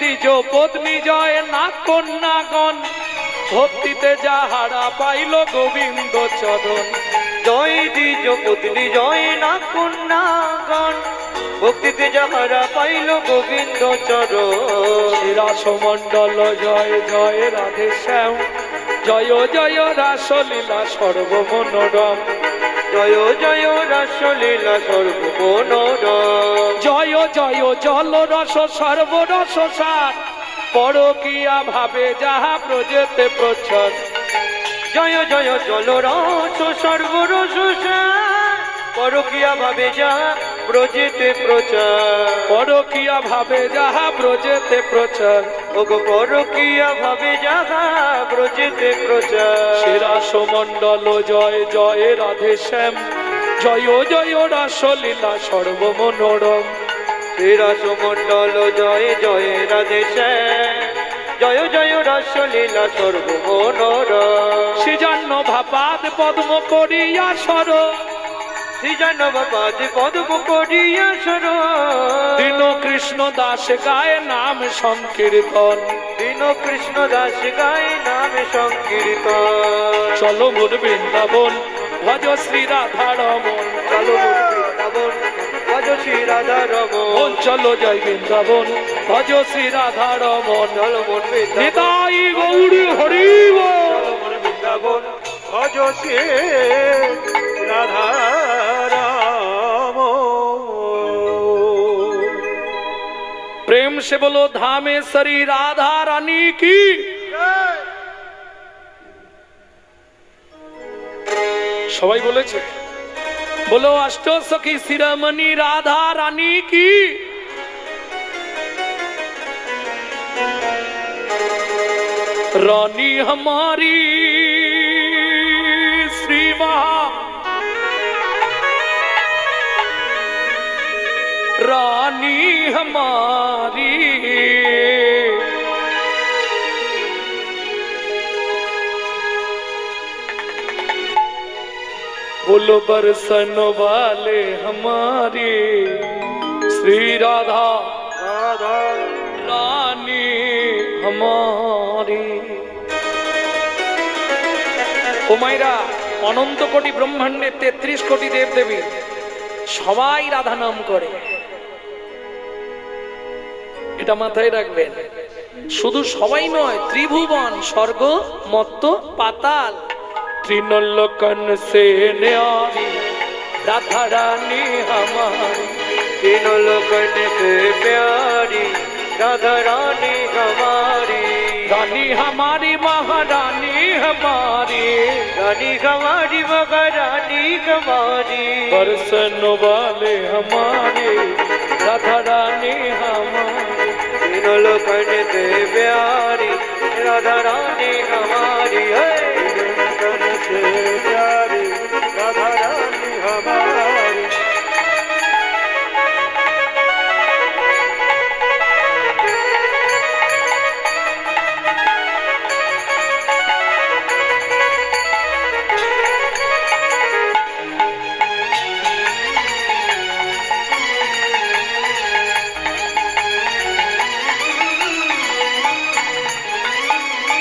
দ্বিজ পত্নী জয় না কন্যাগণ, ভক্তিতে যাহারা পাইল গোবিন্দ চরণ। জয় দ্বিজ পত্নী জয় না কন্যাগণ, ভক্তিতে যাহারা পাইল গোবিন্দ চরণ। রাসমণ্ডল জয় জয় রাধে শ্যাম, জয় জয় রাসলীলা সর্বমনোরম। জয় জয় রাসলীলা সর্বমনোরম। জয় জয় জল রস সর্বরস সার, পরকিয়া ভাবে যাহা ব্রজেতে প্রচার। জয় জয় জল রস সর্বরস সার, পরকিয়া ভাবে যাহা ব্রজেতে প্রচার। পরকিয়া ভাবে যাহা ব্রজেতে প্রচার, ওগো পরকিয়া ভাবে যাহা ব্রজেতে প্রচার। রাসমণ্ডল জয় জয় রাধে শ্যাম, জয় জয় রাসলীলা সর্বমনোরম। শ্রীরাসমণ্ডল জয় জয় রাধে শ্যাম, জয় জয় রাসলীলা সর্বমনোরম। শ্রীজান্ন ভাপাদ পদ্ম করিয়া সর, শ্রীজানবাদ পদ্ম করিয়া সর। দীন কৃষ্ণ দাস গায়ে নাম সংকীর্তন, দীন কৃষ্ণ দাস গায়ে নাম সংকীর্তন। চলো মোর বৃন্দাবন ভজ শ্রী রাধা রমন। চলো বৃন্দাবন ভজ শ্রী রাধা রমন। চলো জয় বৃন্দাবন ভজ শ্রী রাধা রমন। চলো মন বৃন্দাবন, নিতাই গৌরী হরি বল। চলো মন বৃন্দাবন ভজ শ্রী রাধা प्रेम से बोलो धामेश्वरी राधा रानी की। সবাই বলেছে बोलो अष्टो सखी शिरोमणि राधा रानी की। रानी हमारी श्री महा रानी हमारी बोलो बरसन वाले हमारी श्री राधा राधा रानी हमारी। ও মাইরা, অনন্ত কোটি ব্রহ্মাণ্ডের 33 কোটি দেব দেবী সবাই রাধা নাম করে, এটা মাথায় রাখবেন। শুধু সবাই নয়, ত্রিভুবন স্বর্গ মত্ত পাতাল त्रिलोकन से न्यारी राधा रानी हमारी। तीनों लोकन से प्यारी राधा रानी हमारी। रानी हमारी महारानी हमारी, रानी हमारी महारानी हमारी। बरसन वाले हमारे राधा रानी हमारी। तीनों लोकन से प्यारी राधा रानी हमारी है। लोकन से प्यारी राधा रानी हमारी।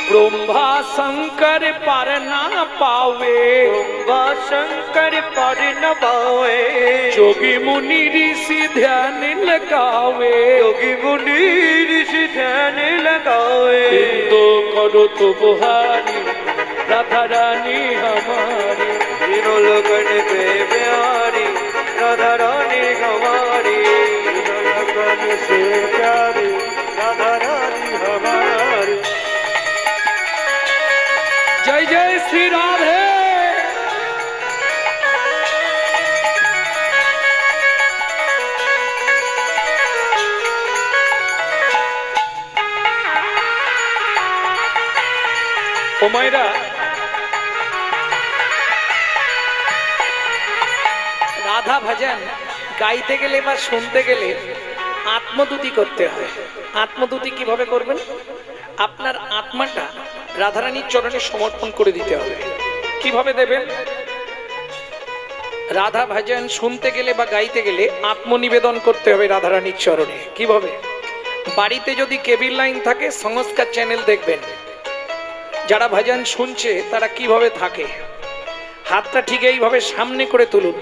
ब्रह्मा शंकर पर ना पावे, ब्रह्मा शंकर पर न पावे। जोगी मुनि ऋषि ध्यान लगावे। योगी मुनि ऋषि ध्यान लगावे। तो करो तो बुहारी राधा रानी हमारी। तीनों लोगन पे प्यारी राधा रानी हमारी। तीनों लोगन से प्यारी राधा रानी हमारी। जय जय श्री राधे। ও মাইরা, রাধা ভজন গাইতে গেলে বা শুনতে গেলে আত্মদুতি করতে হয়। আত্মদুতি কিভাবে করবেন? আপনার আত্মাটা রাধারানীর চরণে সমর্পণ করে দিতে হবে। কিভাবে দেবেন? রাধা ভজন শুনতে গেলে বা গাইতে গেলে আত্মনিবেদন করতে হবে রাধারানীর চরণে। কিভাবে? বাড়িতে যদি কেবিল লাইন থাকে, সংস্কার চ্যানেল দেখবেন, যারা ভজন শুনছে তারা কিভাবে থাকে। হাতটা ঠিক এইভাবে সামনে করে তুলুন।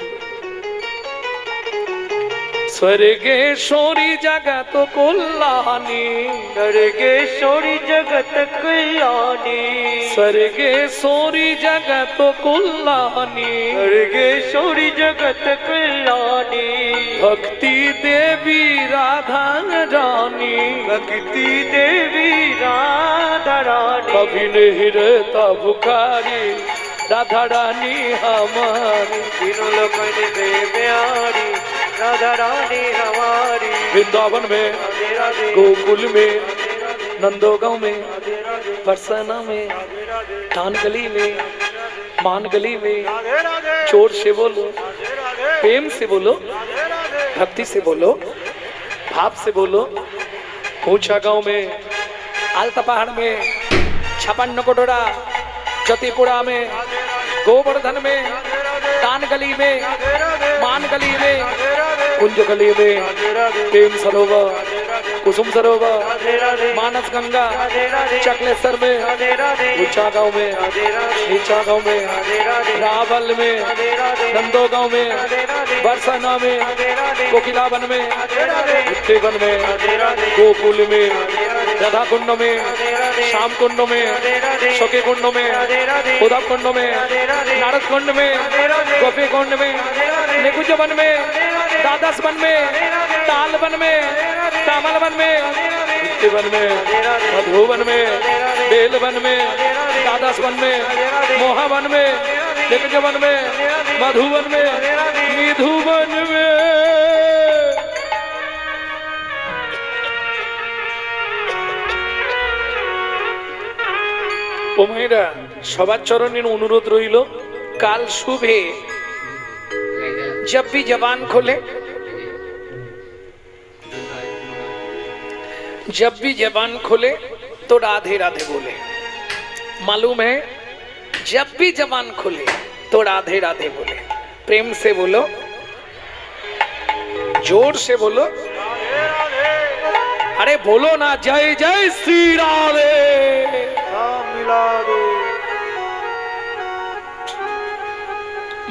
स्वर्गेश्वरी जगत कल्याणी, स्वर्गेश्वरी जगत कल्याणी। स्वर्गेश्वरी जगत कल्याणी, स्वर्गेश्वरी जगत कल्याणी। भक्ति देवी राधा रानी। भक्ति देवी राधा रानी। कभी नहीं रहता बुखारी राधा रानी हमारी। तीनों लोगन से प्यारी राधा रानी हमारी। वृंदावन में, राधे राधे, गोकुल में, राधे राधे, नंदोगांव में, राधे राधे, बरसाना में, राधे राधे, कान गली में, मान गली में, राधे राधे, चोर से बोलो राधे राधे, प्रेम से बोलो, भक्ति से बोलो, भाव से बोलो। ऊंचा गांव में, आलता पहाड़ में, छपन्न कोटोरा, जतिपुरा में, गोवर्धन में, दान गली में, मान गली में, कुंज गली में, प्रेम सरोवर, कुसुम सरोवर, मानस गंगा, चकलेश्वर में, ऊंचा गांव में, नीचा गांव में, रावल में, नंदो गांव में, बरसाना में, कोकिलावन में, वन में, गोकुल में, राधा कुंड में, श्याम कुंड में, सखी कुंड में, उद्धव कुंड में, नारद कुंड में, गोपी कुंड में, निकुंज वन में, द्वादश वन में, ताल वन में, तामल वन में, वन में, मधुवन में, बेल वन में, द्वादश वन में, मोहा वन में, निकुंज वन में, मधुवन में, निधुवन में। ও মায়েরা, সবার চরণের অনুরোধ রইল, কাল শুভে जब भी जबान खोले, जब भी जबान खोले तो राधे राधे बोले। मालूम है, जब भी जबान खोले तो राधे राधे बोले। प्रेम से बोलो, जोर से बोलो, अरे बोलो ना, जय जय श्री राधे।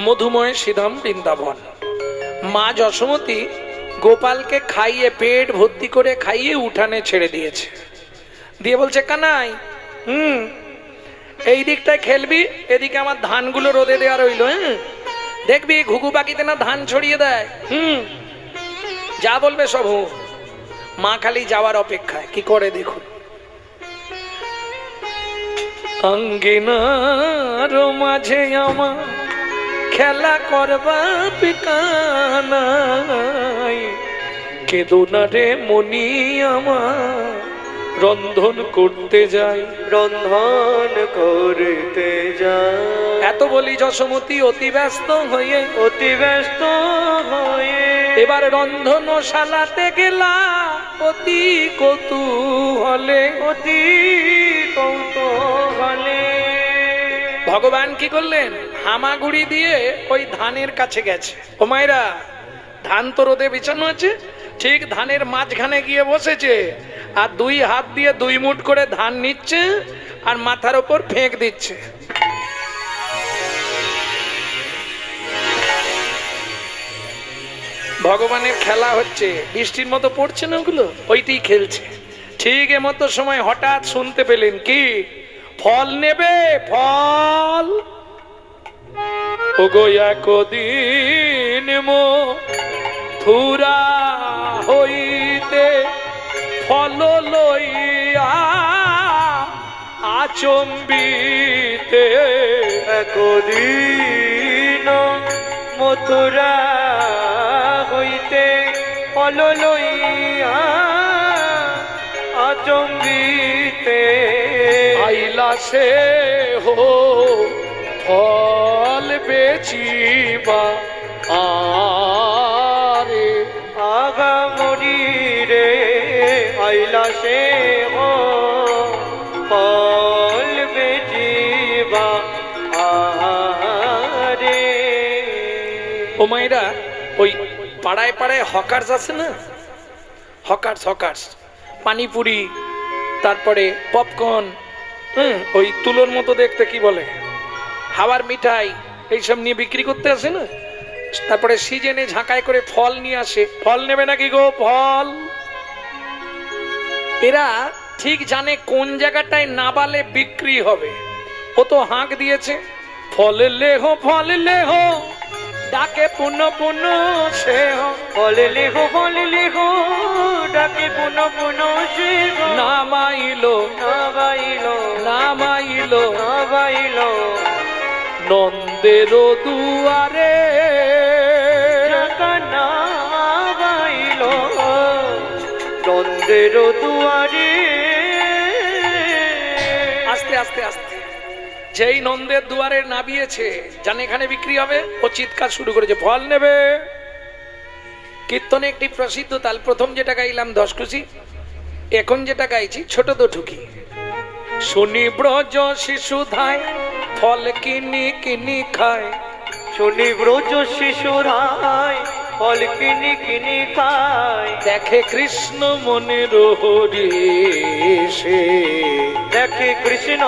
মধুময় শ্রীধাম বৃন্দাবন। মা যশোমতী গোপালকে খাইয়ে, পেট ভর্তি করে খাইয়ে উঠানে ছেড়ে দিয়েছে। দিয়ে বলছে, কানাই, এই দিকটায় খেলবি, এদিকে আমার ধানগুলো রোদে দেওয়া রইল, দেখবি ঘুঘু পাখিতে না ধান ছড়িয়ে দেয়। যা বলবে সব। মা খালি যাওয়ার অপেক্ষায়, কি করে দেখুন। অঙ্গিনার মাঝে আমার খেলা করবা পিকানাই, কেদো না রে মনি আমার, রন্ধন করতে যাই, রন্ধন করতে যায়। এত বলি যশোমতী অতি ব্যস্ত হয়ে, অতি ব্যস্ত হয়ে এবার রন্ধনশালাতে গেলা অতি কৌতূহলে, অতি কৌতূহলে। ভগবান কি করলেন, হামাগুড়ি দিয়ে ওই ধানের কাছে গেছে। ও মায়েরা, ধান তো রোদে বিছানো আছে, ঠিক ধানের মাঝখানে গিয়ে বসেছে, আর দুই হাত দিয়ে দুই মুঠ করে ধান নিচ্ছে আর মাথার ওপর ফেঁক দিচ্ছে। ভগবানের খেলা হচ্ছে, বৃষ্টির মতো পড়ছে না ওগুলো, ওইটাই খেলছে। ঠিক এমতো সময় হঠাৎ শুনতে পেলেন, কি ফল নেবে, ফল। ওগো একদিন মথুরা হইতে ফল লইয়া আচম্বিতে, একদিন মথুরা হইতে ফল লইয়া আচম্বিতে, আইলা সে হো ফল বেচিবা আরে, আগা মরি রে আইলা সে হো ফল বেচিবা আরে। ও মায়েরা, ওই পাড়ায় পাড়ায় হকার্স আছে না, হকার্স, হকার্স, পানিপুরি, তারপরে পপকর্ন, ওই তুলোর মতো দেখতে, কি বলে, হাওয়ার মিঠাই, এইসব নিয়ে বিক্রি করতে আসে না। তারপরে সিজনে ঝাঁকায় করে ফল নিয়ে আসে। ফল নেবে নাকি গো, ফল। এরা ঠিক জানে কোন জায়গাটায় নাবালে বিক্রি হবে। ও তো হাঁক দিয়েছে, ফল লেহো, ফল লেহো, ডাকে পুনঃ পুনঃ সে হো, ফল লেহো, ফল লেহো, ডাকে পুনঃ পুনঃ সে হো, নামাইলো, নামাইলো, নামাইলো, নামাইলো নন্দের দুয়ারে, নামাইলো নন্দের দুয়ারে। আস্তে আস্তে আস্তে যেই নন্দের দুয়ারে নামিয়েছে জানে এখানে বিক্রি হবে, ও চিৎকার শুরু করেছে ফল নেবে। কীর্তনে একটি প্রসিদ্ধ তাল, প্রথম যেটা গাইলাম 10 খুশি, এখন যেটা গাইছি ছোট দুঠুকি। শুনি ব্রজ শিশু ধায় ফল কিনি কিনি খায়, শুনি ব্রজ শিশুরাই ফল কিনি কিনি খায়, দেখে কৃষ্ণ মনের হরিষে, দেখে কৃষ্ণ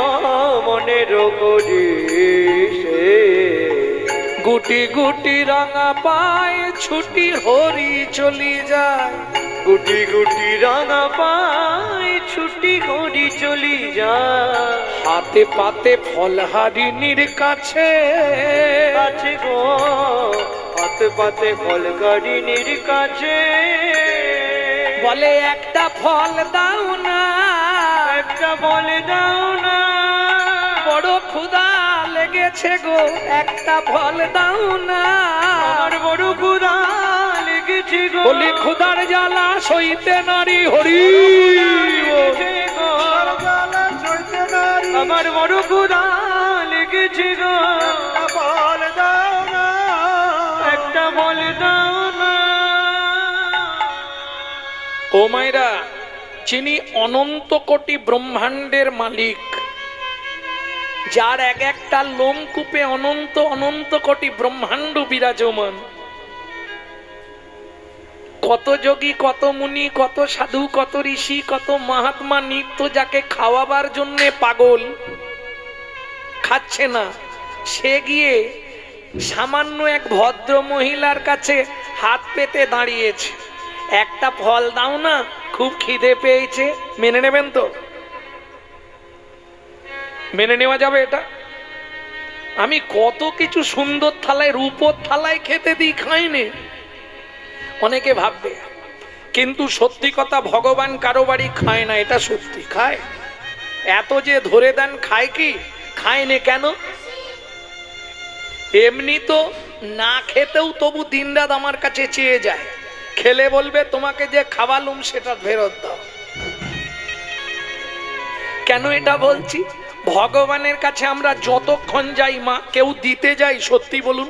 মনের করিষে। গুটি গুটি রাঙা পায় ছুটি হরি চলি যায়, গুটি গুটি রাঙা পায় ছুটি হরি চলি যায়, হাতে পাতে ফল হারিনীর কাছে, কাছে গো পাতে পাতে ফল গাড়িনীর কাছে। বলে একটা ফল দাও না, একটা বলে দাও না, বড় ক্ষুধা লেগেছে গো, একটা ফল দাও না। আমার বড় ক্ষুধা লেগেছে গো, বলি ক্ষুধার জ্বালা সইতে নারী হরি, লেগেছে গো, আমার বড় ক্ষুধা লেগেছে গো, ফল দাও না, একটা বলে দাও না। ও মায়েরা, যিনি অনন্ত কোটি ব্রহ্মাণ্ডের মালিক, যার এক একটা লোমকূপে অনন্ত অনন্ত কোটি ব্রহ্মাণ্ড বিরাজমান, কত যোগী, কত মুনি, কত সাধু, কত ঋষি, কত মহাত্মা নিত্য যাকে খাওয়াবার জন্য পাগল, খাচ্ছে না, সে গিয়ে সামান্য এক ভদ্র মহিলার কাছে হাত পেতে দাঁড়িয়েছে, একটা ফল দাও না, খুব খিদে পেয়েছে। মেনে নেবেন তো? মেনে নেওয়া যাবে এটা? আমি কত কিছু সুন্দর থালায়, রূপোর থালায় খেতে দিই, খাইনি। অনেকে ভাববে, কিন্তু সত্যি কথা, ভগবান কারো বাড়ি খায় না, এটা সত্যি। খায়, এত যে ধরে দেন, খায় কি? খায়নি কেন? এমনি তো না খেতেও তবু দিনরাত আমার কাছে চেয়ে যায়, খেলে বলবে তোমাকে যে খাওয়ালুম সেটা ফেরত দাও। কেন এটা বলছি? ভগবানের কাছে আমরা যতক্ষণ যাই, মা কেউ দিতে যাই, সত্যি বলুন,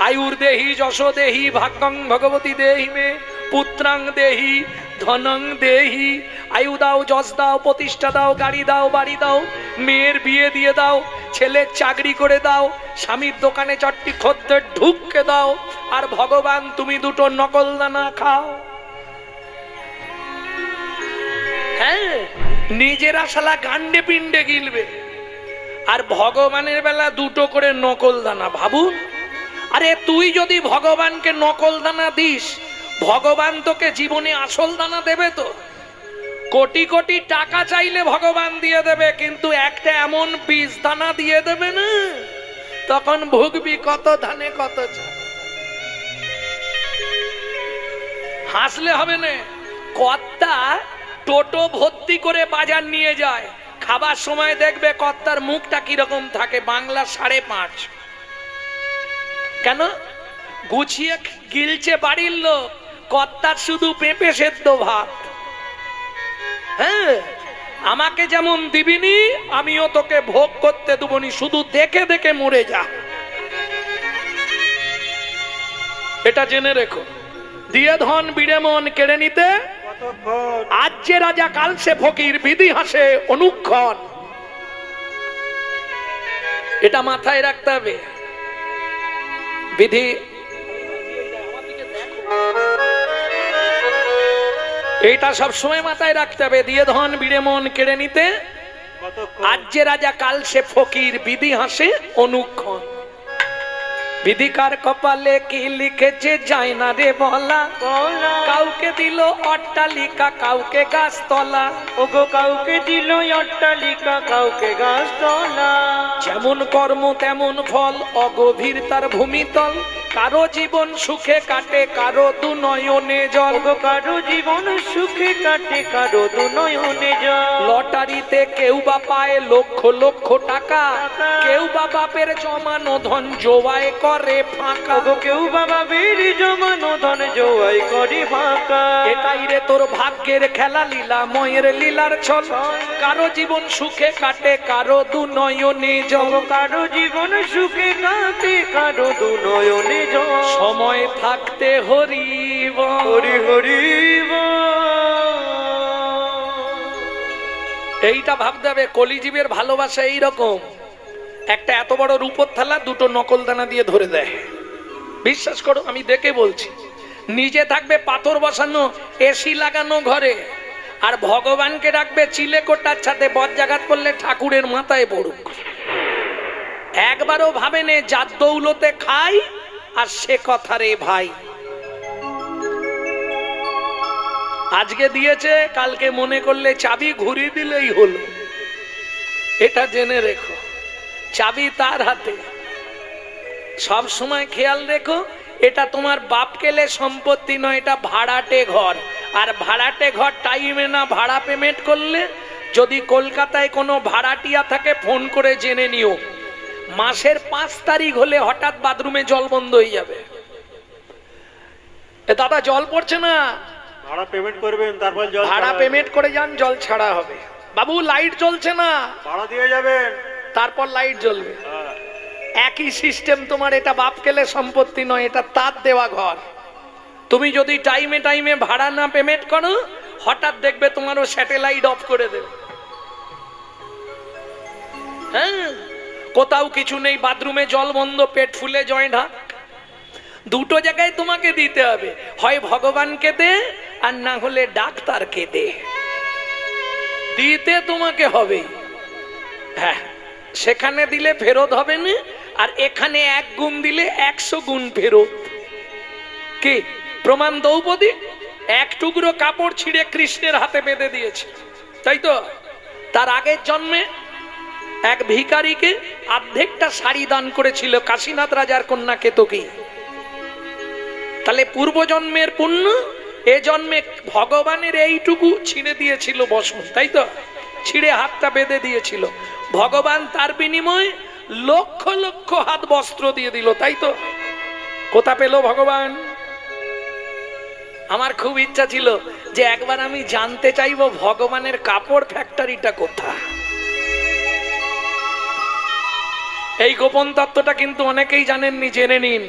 আয়ুর দেহি যশ দেহি ভাগ্যং ভগবতী দেহি মে পুত্রাং দেহি ধনং দেহি, আয়ু দাও, যশ দাও, প্রতিষ্ঠা দাও, গাড়ি দাও, বাড়ি দাও, মেয়ের বিয়ে দিয়ে দাও, ছেলের চাকরি করে দাও, স্বামীর দোকানে 4টি খদ্দের ঢুককে দাও, আর ভগবান তুমি 2টো নকল দানা খাও। হ্যাঁ, নিজেরা শালা গান্ডে পিণ্ডে গিলবে, আর ভগবানের বেলা 2টো করে নকল দানা। ভাবুন, আরে তুই যদি ভগবানকে নকল দানা দিস, ভগবান তোকে জীবনে আসল দানা দেবে তো? কোটি কোটি টাকা চাইলে ভগবান দিয়ে দেবে, কিন্তু একটা এমন বীজ দানা দিয়ে দেবে না, তখন ভুগবি কত ধানে কত চাল। হাসলে হবে না। কর্তা টোটো ভর্তি করে বাজার নিয়ে যায়, খাবার সময় দেখবে কর্তার মুখটা কিরকম থাকে, বাংলা 5.5। কেন? গুছিয়ে গিলছে বাড়ির লোক, কর্তার শুধু পেঁপে সেদ্ধ ভাত। হ্যাঁ, আমাকে যেমন দিবিনি, আমিও তোকে ভোগ করতে দেবনি, শুধু দেখে দেখে মরে যা। এটা জেনে রেখো। দিয়ে ধন বিড়ে মন কেড়ে নিতে, কতক্ষণ আজ যে রাজা কাল সে ফকির, বিধি হাসে অনুক্ষণ। এটা মাথায় রাখতে হবে। বিধি, এটা সবসময় মাথায় রাখতে হবে। দিয়ে ধন বিড়ে মন কেড়ে নিতে, কতক্ষণ আজ যে রাজা কাল সে ফকির, বিধি হাসে অনুক্ষণ। বিধিকার কপালে কি লিখেছে যায় না রে বলা, বলা কাউকে দিল অট্টালিকা, কাউকে গাছতলা, ওগো কাউকে দিল অট্টালিকা, কাউকে গাছতলা। যেমন কর্ম তেমন ফল, অগভীর তার ভূমিতল, কারো জীবন সুখে কাটে কারো দু নয়নে জল, ওগো কারো জীবন সুখে কাটে কারো দু নয়নে জল। লটারিতে কেউ বা পায় লক্ষ লক্ষ টাকা, কেউ বা বাপের জমানো ধন জোয়াই করে ফাঁকা। ওগো কেউ বাবা বীর জমানো ধন জোয়াই করে ফাঁকা। এটাই রে তোর ভাগ্যের খেলা, লীলা ময়ের লীলার ছল। কারো জীবন সুখে কাটে কারো দু নয়নে জল, ওগো কারো জীবন সুখে কাটে কারো দু নয়নে জল। সময় থাকতে হরি বল। হরি হরি বল। এইটা ভাবতে হবে, কলিজীবের ভালোবাসা এইরকম। একটা এত বড় রূপোর থালা দুটো নকল দানা দিয়ে ধরে দেয়, বিশ্বাস করো আমি দেখে বলছি। নিজে থাকবে পাথর বসানো এসি লাগানো ঘরে, আর ভগবানকে রাখবে চিলে কোটার ছাদে, বজ্রাঘাত করলে ঠাকুরের মাথায় পড়ুক। একবারও ভাবেনে যার দৌলতে খাই আর সে কথা রে ভাই। আজকে দিয়েছে কালকে মনে করলে চাবি ঘুরিয়ে দিলেই হলো, এটা জেনে রেখো। চাবি তার হাতে, সব সময় খেয়াল রেখো। এটা তোমার বাপ কেলে সম্পত্তি নয়, এটা ভাড়াটে ঘর। আর ভাড়াটে ঘর টাইমে না ভাড়া পেমেন্ট করলে, যদি কলকাতায় কোনো ভাড়াটিয়া থাকে ফোন করে জেনে নিও, মাসের 5 তারিখ হলে হঠাৎ বাথরুমে জল বন্ধ হয়ে যাবে। এ দাদা জল পড়ছে না, ভাড়া পেমেন্ট করবেন, তারপর জল ভাড়া ছাড়া পেমেন্ট করে যান, জল ছাড়া হবে। বাবু লাইট জ্বলছে না, ভাড়া দিয়ে যাবেন। তারপর লাইট জ্বলবে। হ্যাঁ। একই সিস্টেম তোমার, এটা বাপ কেলে সম্পত্তি নয়, এটা তার দেওয়া ঘর। তুমি যদি টাইমে টাইমে ভাড়া না পেমেন্ট করো, হঠাৎ দেখবে তোমারও স্যাটেলাইট অফ করে দেবে। হ্যাঁ, কোথাও কিছু নেই, বাথরুমে জল বন্ধ, পেট ফুলে জয়েন্ট হাত, দুটো জায়গায় তোমাকে দিতে হবে। হয় ভগবানকে দে, আর না হলে ডাক্তারকে দে, দিতে তোমাকে হবে। হ্যাঁ, সেখানে দিলে ফেরত হবে না, আর এখানে 1 গুণ দিলে 100 গুণ ফেরত। কি প্রমাণ? দ্রৌপদী 1 টুকরো কাপড় ছিঁড়ে কৃষ্ণের হাতে বেঁধে দিয়েছে, তাই তো? তার আগের জন্মে এক ভিখারিকে অর্ধেকটা শাড়ি দান করেছিল, কাশীনাথ রাজার কন্যা কেতকী। তাহলে পূর্বজন্মের পুণ্য, এ জন্মে ভগবানের এইটুকু ছিঁড়ে দিয়েছিল বসন, তাই তো? ছিঁড়ে হাতটা বেঁধে দিয়েছিল, ভগবান তার বিনিময়ে লক্ষ লক্ষ হাত বস্ত্র দিয়ে দিল, তাই তো? কোথা পেল ভগবান? আমার খুব ইচ্ছা ছিল যে একবার আমি জানতে চাইবো ভগবানের কাপড় ফ্যাক্টরিটা কোথায়। এই গোপন তত্ত্বটা কিন্তু অনেকেই জানেননি, জেনে নিন।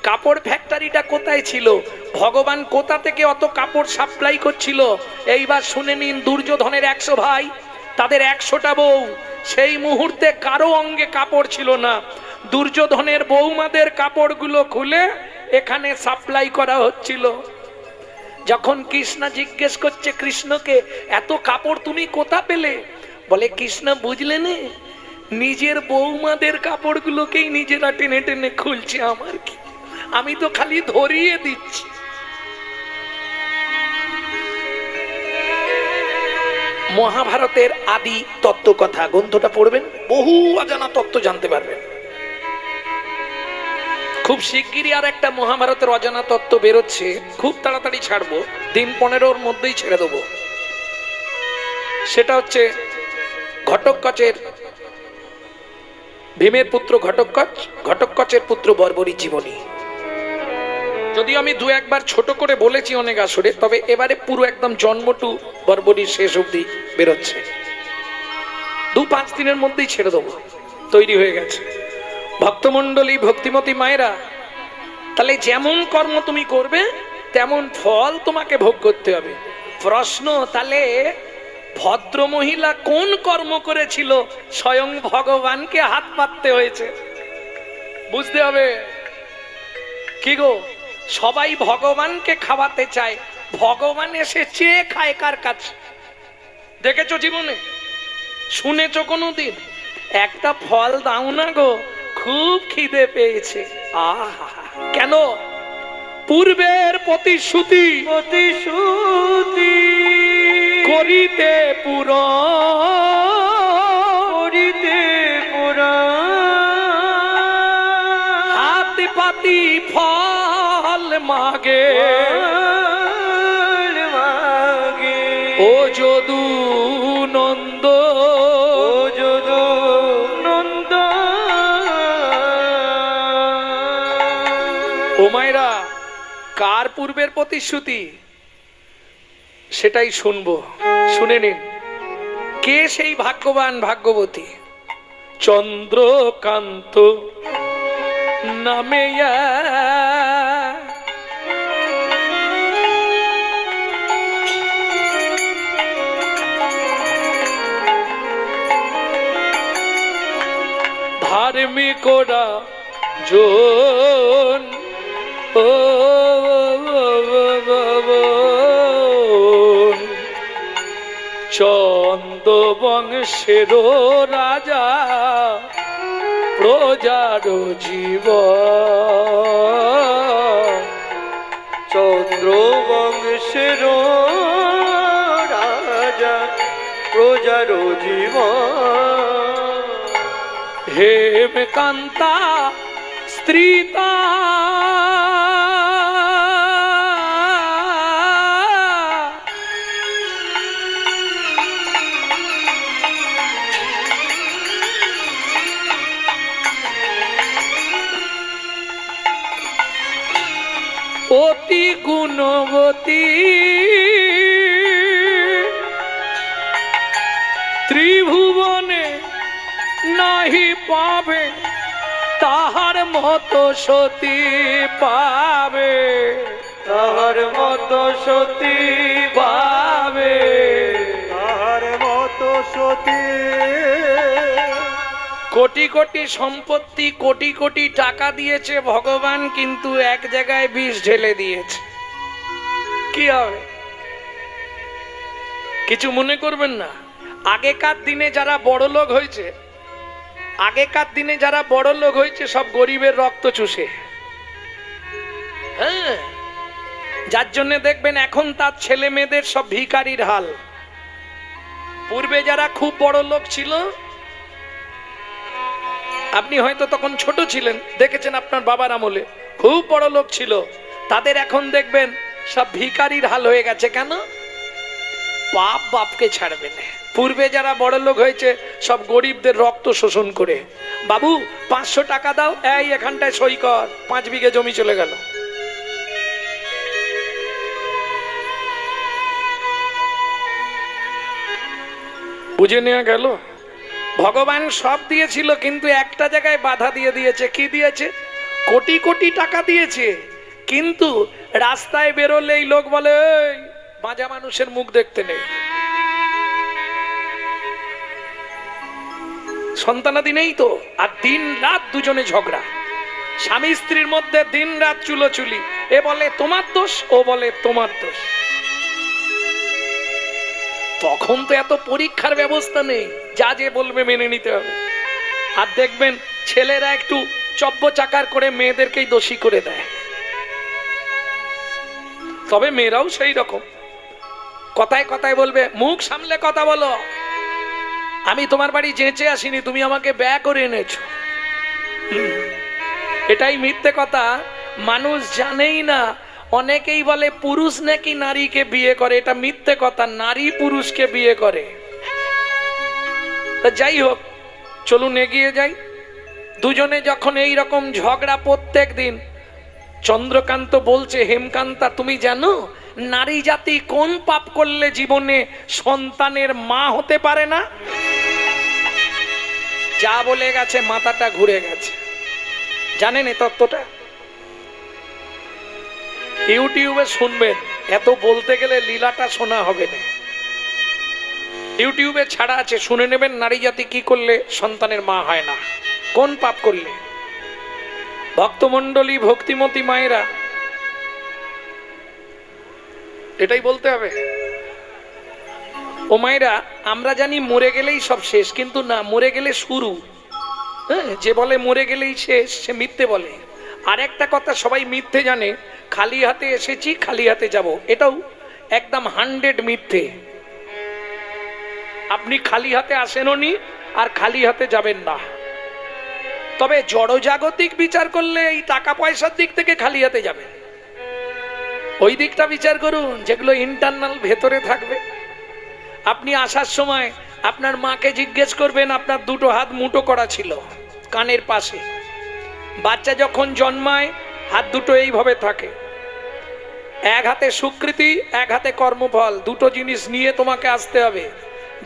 কাপড় ফ্যাক্টরিটা কোথায় ছিল, ভগবান কোথা থেকে অত কাপড় সাপ্লাই করছিল, এইবার শুনে নিন। দুর্যোধনের 100 ভাই, তাদের 100টা বউ, সেই মুহূর্তে কারো অঙ্গে কাপড় ছিল না। দুর্যোধনের বৌমাদের কাপড়গুলো খুলে এখানে সাপ্লাই করা হচ্ছিল। যখন কৃষ্ণ জিজ্ঞেস করছে কৃষ্ণকে, এত কাপড় তুমি কোথা পেলে? বলে কৃষ্ণ বুঝলে না, নিজের বৌমাদের কাপড়গুলোকেই নিজেরা টেনে টেনে খুলছে, আমার কি, আমি তো খালি ধরিয়ে দিচ্ছি। মহাভারতের আদি তত্ত্ব কথা গ্রন্থটা পড়বেন, বহু অজানা তত্ত্ব জানতে পারবেন। খুব শিগগিরই আর একটা মহাভারতের অজানা তত্ত্ব বেরোচ্ছে, খুব তাড়াতাড়ি ছাড়বো, দিন 15-র মধ্যেই ছেড়ে দেবো। সেটা হচ্ছে ঘটোৎকচের, ভীমের পুত্র ঘটোৎকচ, ঘটোৎকচের পুত্র বর্বরীর জীবনী। যদিও আমি 2-1 ছোট করে বলেছি অনেক আসরে, তবে এবারে পুরো একদম জন্ম টু বর্বরীর শেষ অবধি বেরোচ্ছে। 2-5 দিনের মধ্যেই ছেড়ে দেবো, তৈরি হয়ে গেছে। ভক্তমণ্ডলী, ভক্তিমতী মায়েরা, তাহলে যেমন কর্ম তুমি করবে তেমন ফল তোমাকে ভোগ করতে হবে। প্রশ্ন, তাহলে ভদ্র মহিলা কোন কর্ম করেছিল স্বয়ং ভগবানকে হাত পাততে হয়েছে? বুঝতে হবে। কি গো, সবাই ভগবানকে খাওয়াতে চায়, ভগবান এসে চেয়ে খায় কার কাছে? দেখেছো জীবনে? শুনেছো কোনোদিন? একটা ফল দাও না গো, খুব খিদে পেয়েছে। আহা, কেন? পূর্বের প্রতিশ্রুতি প্রতিশ্রুতি করিতে করিতে পুরা হাত পাতি যদু নন্দ, ও যদু নন্দ। ও মায়েরা, কার পূর্বের প্রতিশ্রুতি সেটাই শুনবো, শুনে নিন। কে সেই ভাগ্যবান ভাগ্যবতী? চন্দ্রকান্ত নামে ধার্মিকরা জন, ও চন্দ বংশের রাজা, প্রজার জীব, চন্দ্র বংশের রাজা, প্রজার জীবন। হেমকান্তা স্ত্রীতা, অতি গুণবতী, ত্রিভুবনে নাহি পাবে তাহার মতো সতী পাবে, তাহার মতো সতী পাবে। তাহার মতো সতী। কোটি কোটি সম্পত্তি, কোটি কোটি টাকা দিয়েছে ভগবান, কিন্তু এক জায়গায় বিষ ঢেলে দিয়েছে। কি হবে? কিছু মনে করবেন না। আগেকার দিনে যারা বড় লোক হয়েছে, আগেকার দিনে যারা বড় লোক হয়েছে সব গরিবের রক্ত চুষে। হ্যাঁ, যার জন্য দেখবেন এখন তার ছেলে মেয়েদের সব ভিখারির হাল। পূর্বে যারা খুব বড় লোক ছিল, আপনি হয়তো তখন ছোট ছিলেন, দেখেছেন আপনার বাবার আমলে খুব বড় লোক ছিল, তাদের এখন দেখবেন সব ভিখারির হাল হয়ে গেছে। কেন? পাপ বাপকে ছাড়বে না। পূর্বে যারা বড় লোক হয়েছে সব গরিবদের রক্ত শোষণ করে, বাবু 500 টাকা দাও, এই এখানটায় সই কর, 5 বিঘে জমি চলে গেল। বুঝে নেওয়া গেল? ভগবান সব দিয়েছিল, কিন্তু একটা জায়গায় বাধা দিয়ে দিয়েছে। কি দিয়েছে? কোটি কোটি টাকা দিয়েছে, কিন্তু রাস্তায় বেরোলেই লোক বলে এই বাজা মানুষের মুখ দেখতে নেই। সন্তানাদি নেই তো, আর দিন রাত দুজনে ঝগড়া, স্বামী স্ত্রীর মধ্যে দিন রাত চুলোচুলি। এ বলে তোমার দোষ, ও বলে তোমার দোষ। তখন তো এত পরীক্ষার ব্যবস্থা নেই, যা যে বলবে মেনে নিতে হবে। আর দেখবেন ছেলেরা একটু চব্য চাকার করে মেয়েদেরকেই দোষী করে দেয়, তবে মেয়েরাও সেই রকম। কথায় কথায় বলবে মুখ সামলে কথা বলো, আমি তোমার বাড়ি যেচে আসিনি, তুমি আমাকে ব্যয় করে এনেছো। এটাই মিথ্যে কথা, মানুষ জানেই না। অনেকেই বলে পুরুষ নাকি নারীকে বিয়ে করে, এটা মিথ্যে কথা, নারী পুরুষকে বিয়ে করে। যাই হোক, চলুন এগিয়ে যাই। দুজনে যখন এই রকম ঝগড়া প্রত্যেক দিন, চন্দ্রকান্ত বলছে হেমকান্তা তুমি জানো নারী জাতি কোন পাপ করলে জীবনে সন্তানের মা হতে পারে না? যা বলে গেছে মাথাটা ঘুরে গেছে। জানেন এই তত্ত্বটা? ইউটিউবে শুনবেন, এত বলতে গেলে লীলাটা শোনা হবে না। ইউটিউবে ছাড়া আছে, শুনে নেবেন নারী জাতি কি করলে সন্তানের মা হয় না, কোন পাপ করলে। ভক্তমণ্ডলী, ভক্তিমতী মায়েরা, এটাই বলতে হবে। ও মায়েরা, আমরা জানি মরে গেলেই সব শেষ, কিন্তু না, মরে গেলে শুরু। হ্যাঁ, যে বলে মরে গেলেই শেষ সে মিথ্যে বলে। আর একটা কথা সবাই মিথ্যে জানে, খালি হাতে এসেছি খালি হাতে যাব, এটাও একদম 100 মিথ্যে। আপনি খালি হাতে আসেননি আর খালি হাতে যাবেন না। তবে জড়জাগতিক বিচার করলে এই টাকা পয়সার দিক থেকে খালি হাতে যাবেন। ওই দিকটা বিচার করুন যেগুলো ইন্টারনাল ভেতরে থাকবে। আপনি আসার সময় আপনার মাকে জিজ্ঞেস করবেন, আপনার দুটো হাত মুঠো করা ছিল কানের পাশে। বাচ্চা যখন জন্মায় হাত দুটো এইভাবে থাকে, এক হাতে স্বীকৃতি, এক হাতে কর্মফল। দুটো জিনিস নিয়ে তোমাকে আসতে হবে।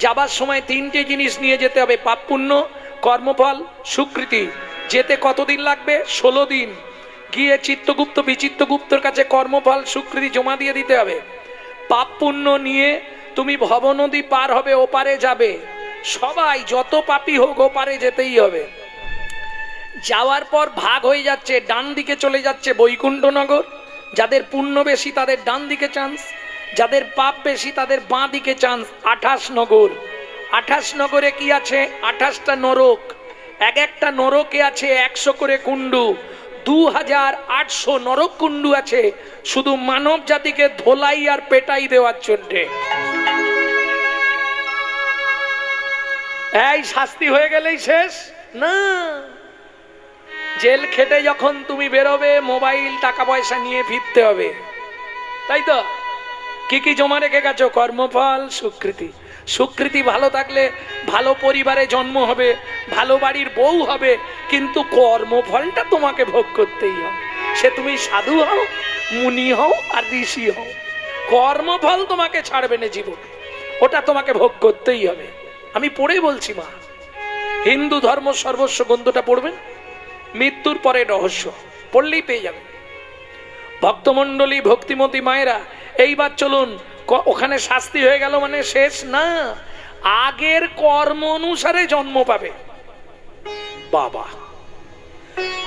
যাবার সময় তিনটে জিনিস নিয়ে যেতে হবে, পাপ পুণ্য, কর্মফল, স্বীকৃতি। যেতে কতদিন লাগবে? 16 দিন। গিয়ে চিত্তগুপ্ত বিচিত্রগুপ্তর কাছে কর্মফল স্বীকৃতি জমা দিয়ে দিতে হবে। পাপ পুণ্য নিয়ে তুমি ভবনদী পার হবে, ওপারে যাবে। সবাই যত পাপী হোক ওপারে যেতেই হবে। যাওয়ার পর ভাগ হয়ে যাচ্ছে, ডান দিকে চলে যাচ্ছে বৈকুণ্ঠনগর। যাদের পুণ্য বেশি তাদের ডান দিকে চান্স, যাদের পাপ বেশি তাদের বাঁ দিকে চান্স। 28 নগর। 28 নগরে কি আছে? 28টা নরক। এক একটা নরকে আছে 100 করে কুণ্ডু। 2800 নরক কুণ্ডু আছে শুধু মানব জাতিকে ধোলাই আর পেটাই দেওয়ার জন্য। এই শাস্তি হয়ে গেলেই শেষ না। জেল খেটে যখন তুমি বেরোবে, মোবাইল টাকা পয়সা নিয়ে ফিরতে হবে, তাই তো? কি কি জমা রেখে গেছো? কর্মফল, স্বীকৃতি। স্বীকৃতি ভালো থাকলে ভালো পরিবারে জন্ম হবে, ভালো বাড়ির বউ হবে, কিন্তু কর্মফলটা তোমাকে ভোগ করতেই হবে। সে তুমি সাধু হও, মুনি হও আর ঋষি হও, কর্মফল তোমাকে ছাড়বে না জীবনে, ওটা তোমাকে ভোগ করতেই হবে। আমি পড়ে বলছি মা, হিন্দু ধর্ম সর্বস্ব গ্রন্থটা পড়বেন, মৃত্যুর পরে রহস্য পড়লেই পেয়ে যাবে। ভক্তমণ্ডলী, ভক্তিমতী মায়েরা, এইবার চলুন। ওখানে শাস্তি হয়ে গেল মানে শেষ না, আগের কর্ম অনুসারে জন্ম পাবে। বাবা,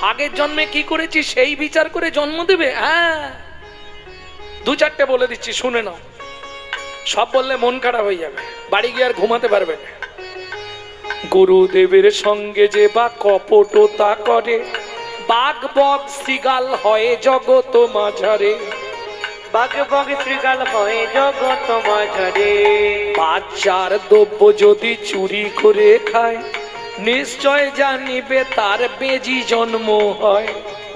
আগের জন্মে কি করেছি সেই বিচার করে জন্ম দেবে? হ্যাঁ, 2-4টে বলে দিচ্ছি, শুনে নাও। সব বললে মন খারাপ হয়ে যাবে, বাড়ি গিয়ে আর ঘুমাতে পারবে না। গুরুদেবের সঙ্গে যে বা কপটতা করে, বাঘ বক শ্রীগাল হয় জগত মাঝারে। বাঘ বক শ্রীগাল হয় জগত মাঝারে। বাচ্চার দ্রব্য যদি চুরি করে খায়, নিশ্চয় জানিবে তার বেজি জন্ম হয়।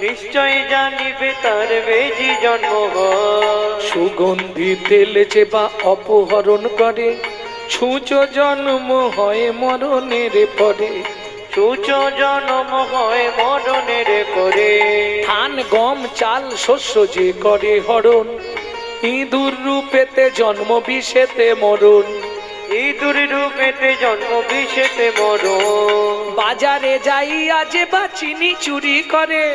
নিশ্চয় জানিবে তার বেজি জন্ম হয়। সুগন্ধি তেল যে বা অপহরণ করে, ছুঁচ জন্ম হয় মরণের পরে। ছুঁচ জন্ম হয় মরণের পরে। ধান গম চাল শস্য যে করে হরণ, ইঁদুর রূপেতে জন্ম বিষেতে মরণ। ইঁদুর রূপেতে জন্ম বিষেতে মরণ। বাজারে যাইয়া যে বা চিনি চুরি করে,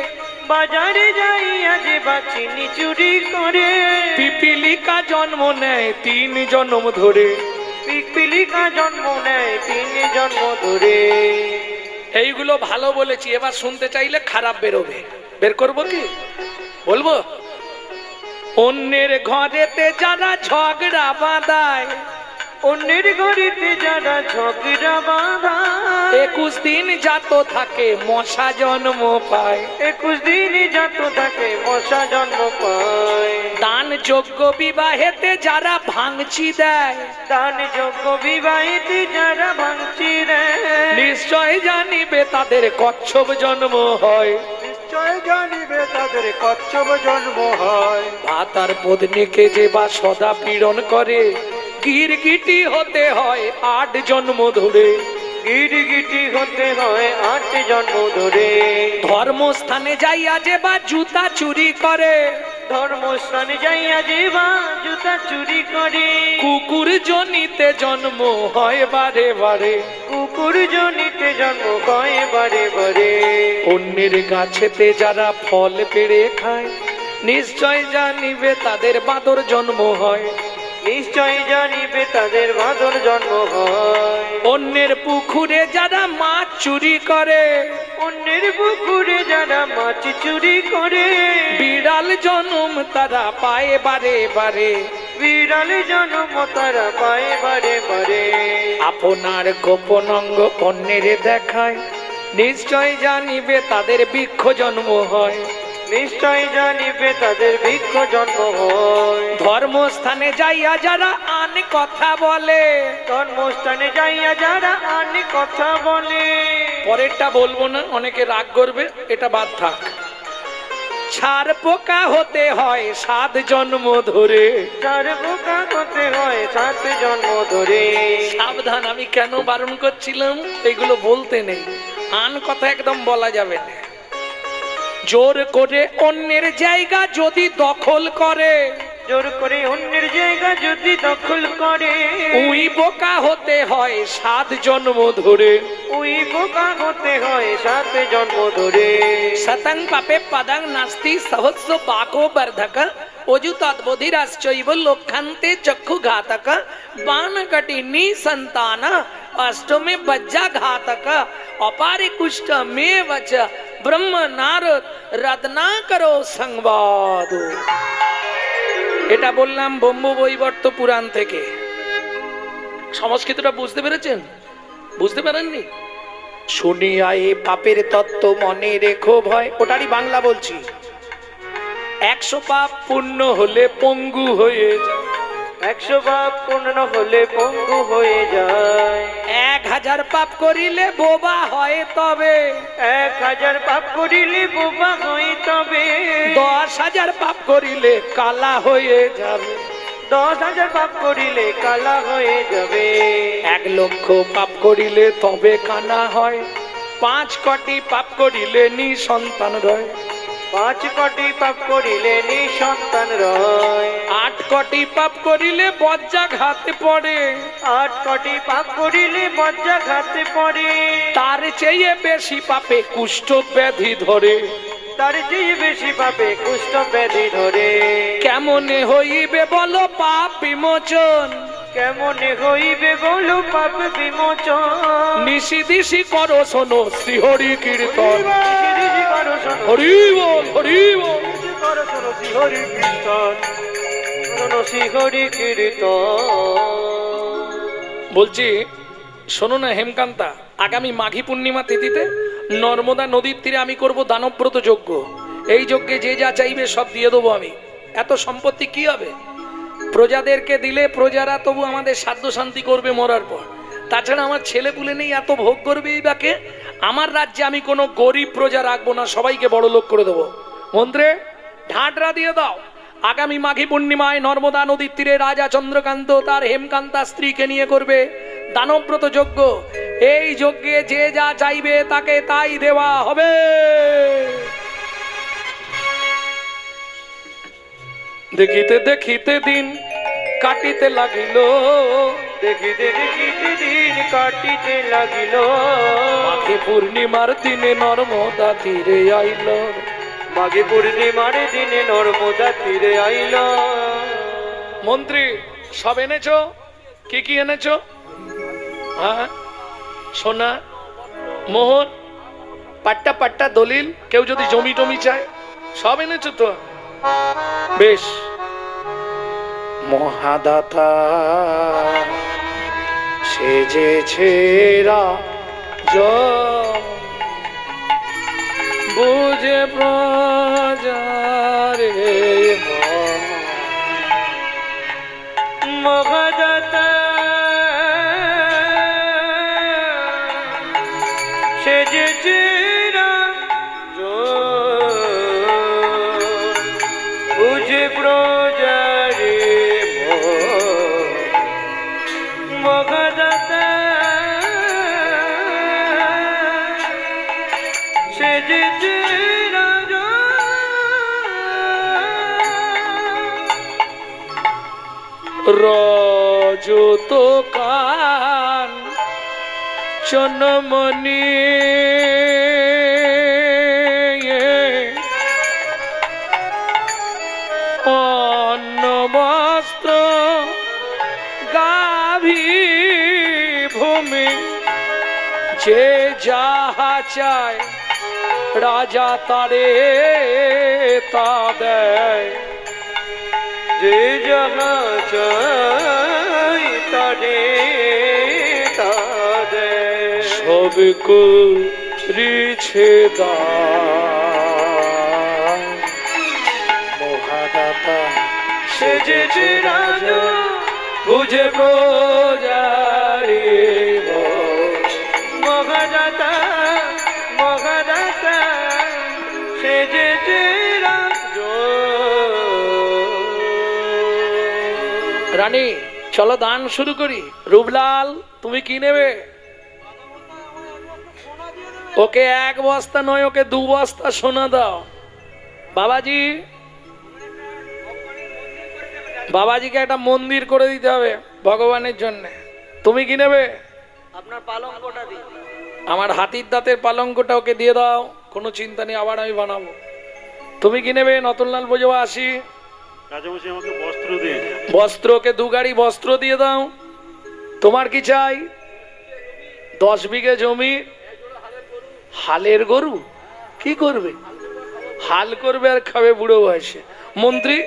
বাজারে যাইয়া যে বা চিনি চুরি করে। পিপিলিকা জন্ম নেয় 3 জন্ম ধরে। পিপিলিকা জন্ম নেয় 3 জন্ম ধরে। এইগুলো ভালো বলেছি, এবার শুনতে চাইলে খারাপ বেরোবে। বের করবো কি? বলবো? অন্যের ঘরেতে যারা ঝগড়া বাঁধায়, অন্যের ঘরেতে যারা ঝগড়া বাঁধায়। 21 দিন যাত থাকে মশা জন্ম পায়। 21 দিন যাত থাকে মশা জন্ম পায়। দান যোগ্য বিবাহেতে যারা ভাঙচি দেয়, দান যোগ্য বিবাহিতে যারা ভাঙচি দেয়। নিশ্চয় জানিবে তাদের কচ্ছপ জন্ম হয়। নিশ্চয় জানিবে তাদের কচ্ছপ জন্ম হয়। ভাতার পত্নীকে যে বা সদা পীড়ন করে, গিরগিটি হতে হয় 8 জন্ম ধরে। গিরগিটি হতে হয় 8 জন্ম ধরে। ধর্মস্থানে যাইয়া যে বা জুতা চুরি করে, ধর্মস্থানে যাইয়া যে বা জুতা চুরি করে। কুকুর জনিতে জন্ম হয় বারে বারে। কুকুর জনিতে জন্ম হয় বারে বারে। অন্যের গাছেতে যারা ফল পেড়ে খায়, নিশ্চয় জানিবে তাদের বাদর জন্ম হয়। নিশ্চয় জানিবে তাদের বাদর জন্ম হয়। অন্যের পুকুরে যারা মাছ চুরি করে, অন্যের পুকুরে যারা মাছ চুরি করে। বিড়াল জন্ম তারা পায় বারে বারে। বিড়াল জন্ম তারা পায় বারে বারে। আপনার গোপন অঙ্গ অন্যের দেখায়, নিশ্চয় জানিবে তাদের বৃক্ষ জন্ম হয়। নিশ্চয় জানিবে তাদের বৃক্ষ জন্ম হয়। ধর্মস্থানে যাইয়া যারা আন কথা বলে, ধর্মস্থানে যাইয়া যারা আন কথা বলে। পরেরটা বলবো না, অনেকে রাগ করবে, এটা বাদ থাক। ছাড় পোকা হতে হয় 7 জন্ম ধরে। চার বোকা হতে হয় 7 জন্ম ধরে। সাবধান, আমি কেন বারণ করছিলাম এগুলো বলতে নেই, আন কথা একদম বলা যাবে না। জোর করে অন্যের জায়গা যদি দখল করে, জোর করে অন্যের জায়গা যদি দখল করে, উই বোকা হতে হয় 7 জন্ম ধরে। ওই বোকা হতে হয় 7 জন্ম ধরে। শতং পাপে পদং নাস্তি সহস্র পাকো বর্ধক অজু তদ্বোধিরাশ্চৈব লোকান্তে চক্ষু ঘাতক বান কটিনি সন্তান অষ্টমে বজ্জা ঘাতক অপারে কুষ্ঠ মে বচ ব্রহ্ম নারদ রত্না করো সংবাদ। এটা বললাম ব্রহ্মবৈবর্ত পুরাণ থেকে। সংস্কৃতটা বুঝতে পেরেছেন? বুঝতে পারেননি? শুনিয়া এ পাপের তত্ত্ব মনে রেখো ভয়, ওটারই বাংলা বলছি। 100 পাপ পূর্ণ হলে পঙ্গু হয়ে যায়, 100 পাপ পূর্ণ হলে পঙ্গু হয়ে যায়। 1000 পাপ করিলে বোবা হয় তবে, 1000 পাপ করিলে বোবা হই তবে, 10,000 পাপ করিলে কালা হয়ে যাবে, 10,000 পাপ করিলে কালা হয়ে যাবে। 1 লক্ষ পাপ করিলে তবে কানা হয়, 5 কোটি পাপ করিলে নিঃসন্তান রয়, 5 কোটি পাপ করিলে নিঃসন্তান রয়, 8 কোটি পাপ করিলে বজ্রাঘাতে পড়ে, 8 কোটি পাপ করিলে বজ্রাঘাতে পড়ে, তার চেয়ে বেশি পাপে কুষ্ঠ ব্যাধি ধরে। তার চেয়ে বেশি পাপে কুষ্ঠ ব্যাধি ধরে। কেমনে হইবে বলো পাপ বিমোচন, কেমনে হইবে বলো পাপ বিমোচন, নিশি দিশি করো শোনো শ্রীহরি কীর্তন, শিরিজি করো শোনো, হরি বল হরি বল। শিরিজি করো শোনো শ্রীহরি কীর্তন, শোনো শ্রীহরি কীর্তন। বলছি শোনো না হেমকান্তা, আগামী মাঘী পূর্ণিমা তিথিতে নর্মদা নদীর তীরে আমি করব দানব্রত যজ্ঞ। এই যজ্ঞে যে যা চাইবে সব দিয়ে দেবো আমি। এত সম্পত্তি কি হবে? প্রজাদেরকে দিলে প্রজারা তবু আমাদের সাধ্য শান্তি করবে মরার পর। তাছাড়া আমার ছেলে পুলে নেই, এত ভোগ করবে এই বাকে। আমার রাজ্যে আমি কোনো গরিব প্রজা রাখবো না, সবাইকে বড় লোক করে দেবো। মন্ত্রে ঢাডরা দিয়ে দাও। আগামী মাঘী পূর্ণিমায় নর্মদা নদীর তীরে রাজা চন্দ্রকান্ত তার হেমকান্তা স্ত্রীকে নিয়ে করবে দানব্রত যজ্ঞ। এই যজ্ঞে যে যা চাইবে তাকে তাই দেওয়া হবে। দেখিতে দেখিতে দিন কাটিতে লাগিল, দেখিতে দেখিতে দিন কাটিতে লাগিল, মাঘী পূর্ণিমার দিনে নর্মদা তীরে আইল, মাঘী পূর্ণিমার দিনে নর্মদা তীরে আইল। মন্ত্রী সব এনেছো? কি কি এনেছো? হ্যাঁ, সোনা, মোহর, পাট্টা পাট্টা দলিল, কেউ যদি জমি টমি চায় সব এনেছো তো? বেশ। মহাদাতা সেজেছে বুঝে প্রজারে মহাদাতা সেজেছে বুঝে প্রজারে মহাদাতা সেজেছে রজত কান চনমনি অন্ন বস্ত্র গাভী ভূমি, যে যাহা চায় রাজা তারে তা দেয়, যে যাহা চাই তারে তারে সব করিছে দান। মহাদাতা সেজেছে রাজা বুঝে প্রজারে মহাদাতা মহাদাতা সেজেছে রাজা রানী চলো দান শুরু করি। রূপলাল তুমি কি নেবে? ওকে 1 বস্তা নয়, ওকে 2 বস্তা সোনা দাও। বাবাজি, বাবাজিকে একটা মন্দির করে দিতে হবে ভগবানের জন্য। তুমি কি নেবে? আপনার পালঙ্কটা দিন। আমার হাতির দাঁতের পালঙ্কটা ওকে দিয়ে দাও, কোনো চিন্তা নেই, আবার আমি বানাবো। তুমি কি নেবে? নতুনলাল বোঝা আসি। রাজামশাই আমাকে বস্ত্র দিয়ে দিন। বস্ত্র, ওকে 2 গাড়ি বস্ত্র দিয়ে দাও। তোমার কি চাই? 10 বিঘে জমি। হালের গরু কি করবে? হাল করবে আর খাবে বুড়ো বয়সে। মন্ত্রী,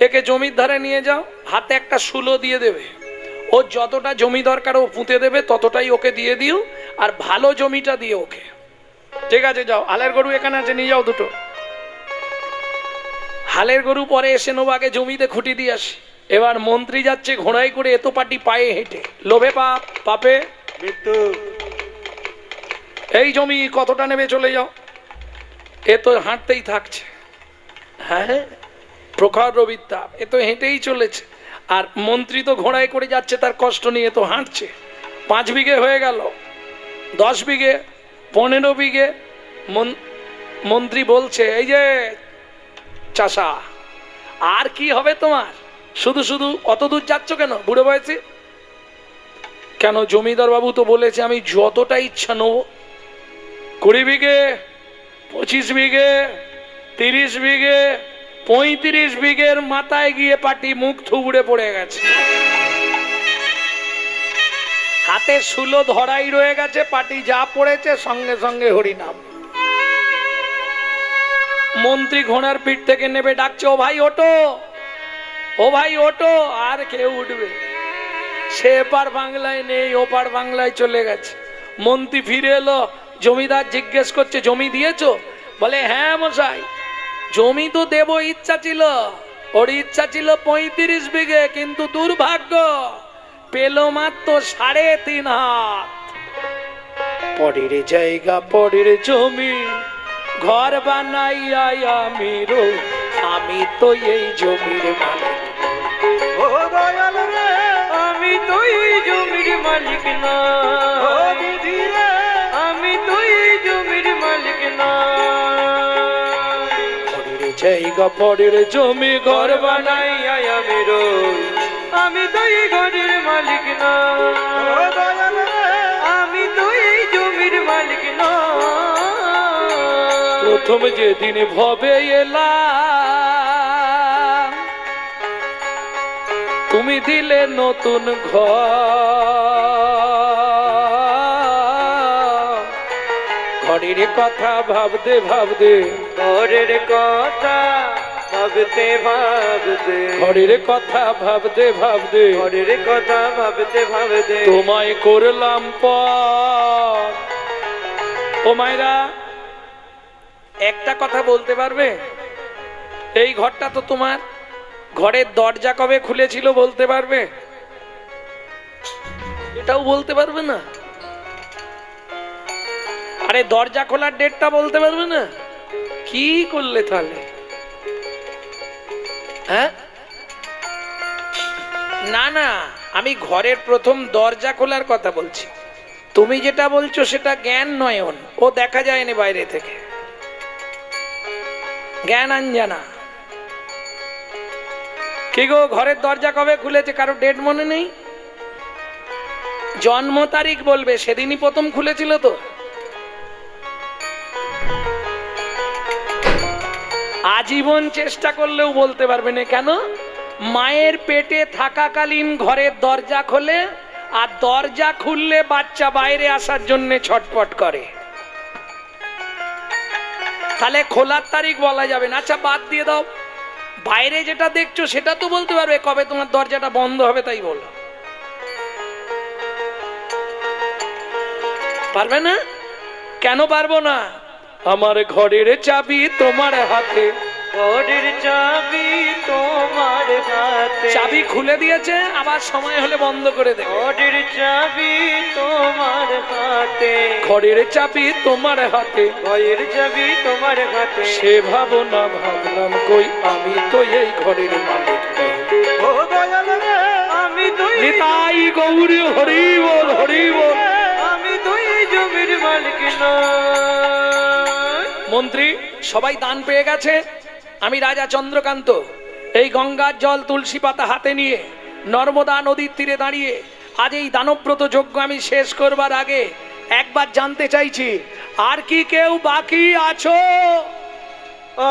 একে জমির ধারে নিয়ে যাও, হাতে একটা শুলো দিয়ে দেবে। ও যতটা জমি দরকার ও পুঁতে দেবে, ততটাই ওকে দিয়ে দিও, আর ভালো জমিটা দিয়ে ওকে। ঠিক আছে, যাও। হালের গরু এখানে আছে, নিয়ে যাও 2টো। হালের গরু পরে এসে নেবো, আগে জমিতে খুঁটি দিয়ে আসি। এবার মন্ত্রী যাচ্ছে ঘোড়ায় করে, এত পাটি পায়ে হেঁটে। লোভে পাপ, পাপে মৃত্যু। এই জমি কতটা নেবে, চলে যাও। এ তো হাঁটতেই থাকছে। হ্যাঁ, প্রখর রবিতাপ, এ তো হেঁটেই চলেছে। আর মন্ত্রী তো ঘোড়ায় করে যাচ্ছে, তার কষ্ট নিয়ে তো হাঁটছে। 5 বিঘে হয়ে গেল, 10 বিঘে, 15 বিঘে। মন্ত্রী বলছে, এই যে চাষা, আর কি হবে তোমার? শুধু শুধু অত দূর যাচ্ছ কেন বুড়ো বয়সে? কেন, জমিদার বাবু তো বলেছে আমি যতটা ইচ্ছা নেব। 20 বিঘে, 25 বিঘে, 30 বিঘে, 35 বিঘের মাথায় গিয়ে পাটি মুখ থুবড়ে পড়ে গেছে। হাতে শুলো ধরাই রয়ে গেছে, পাটি যা পড়েছে সঙ্গে সঙ্গে হরিনাম। মন্ত্রী ঘোড়ার পিঠ থেকে নেবে, ডাকছে, ও ভাই ওঠো, ও ভাই ওঠো। আর কেউ উঠবে? সে এপার বাংলায় নেই, ওপার বাংলায় চলে গেছে। মন্ত্রী ফিরে এলো, জমিদার জিজ্ঞেস করছে, জমি দিয়েছো? বলে, হ্যাঁ মশাই, জমি তো দেব ইচ্ছা ছিল, ওর ইচ্ছা ছিল 35 বিঘে, কিন্তু দুর্ভাগ্য পেল মাত্র 3.5 হাত। পরের জায়গা, পরের জমি, ঘর বানাইয়া আমি তো এই জমির মালিক। ও দয়াল রে, আমি তো এই জমির মালিক না। ও বিধি রে, আমি তো এই জমির মালিক না। পরের জায়গা, পরের জমি, ঘর বানাইয়া আমি রই, আমি তো এই ঘরের মালিক না। ও দয়াল রে, আমি তো এই জমির মালিক না। প্রথম যেদিন ভবে এলাম, তুমি দিলে নতুন ঘরের কথা ভাবতে ভাবতে, ঘরের কথা ভাবতে ভাবতে, ঘরের কথা ভাবতে ভাবতে, ঘরের কথা ভাবতে ভাবতে তোমায় করলাম পর। ও মায়েরা, একটা কথা বলতে পারবে? এই ঘরটা তো তোমার, ঘরের দরজা কবে খুলেছিল বলতে পারবে? এটাও বলতে পারবে না? আরে দরজা খোলার ডেটটা বলতে পারবে না? কি করলে তাহলে? হ্যাঁ, না না, আমি ঘরের প্রথম দরজা খোলার কথা বলছি। তুমি যেটা বলছো সেটা জ্ঞান নয়ন, ও দেখা যায়নি বাইরে থেকে, জ্ঞান আঞ্জানা। কি গো, ঘরের দরজা কবে খুলেছে কারো ডেট মনে নেই? জন্ম তারিখ বলবে, সেদিনই প্রথম খুলেছিল তো। আজীবন চেষ্টা করলেও বলতে পারবে না। কেন? মায়ের পেটে থাকাকালীন ঘরের দরজা খোলে, আর দরজা খুললে বাচ্চা বাইরে আসার জন্য ছটফট করে। তাহলে খোলার তারিখ বলা যাবে না। আচ্ছা বাদ দিয়ে দাও, বাইরে যেটা দেখছো সেটা তো বলতে পারবে, কবে তোমার দরজাটা বন্ধ হবে তাই বলো। পারবে না? কেন পারবো না? আমার ঘরের চাবি তোমার হাতে, ঘরের চাবি তোমার হাতে। চাবি খুলে দিয়েছে, আবার সময় হলে বন্ধ করে দেবে। ঘরের চাবি তোমার হাতে, ঘরের চাবি তোমার হাতে, ঘরের চাবি তোমার হাতে। সে ভাবনা ভাবলাম কই, আমি তো এই ঘরের মালিক নই। ও দয়াল রে, নিতাই গৌর হরি বল হরি বল। আমি তো এই জমির মালিক নই। মন্ত্রী সবাই দান পেয়ে গেছে। আমি রাজা চন্দ্রকান্ত এই গঙ্গার জল তুলসী পাতা হাতে নিয়ে নর্মদা নদীর তীরে দাঁড়িয়ে আজ এই দানব্রত যজ্ঞ আমি শেষ করবার আগে একবার জানতে চাইছি, আর কি কেউ বাকি আছো?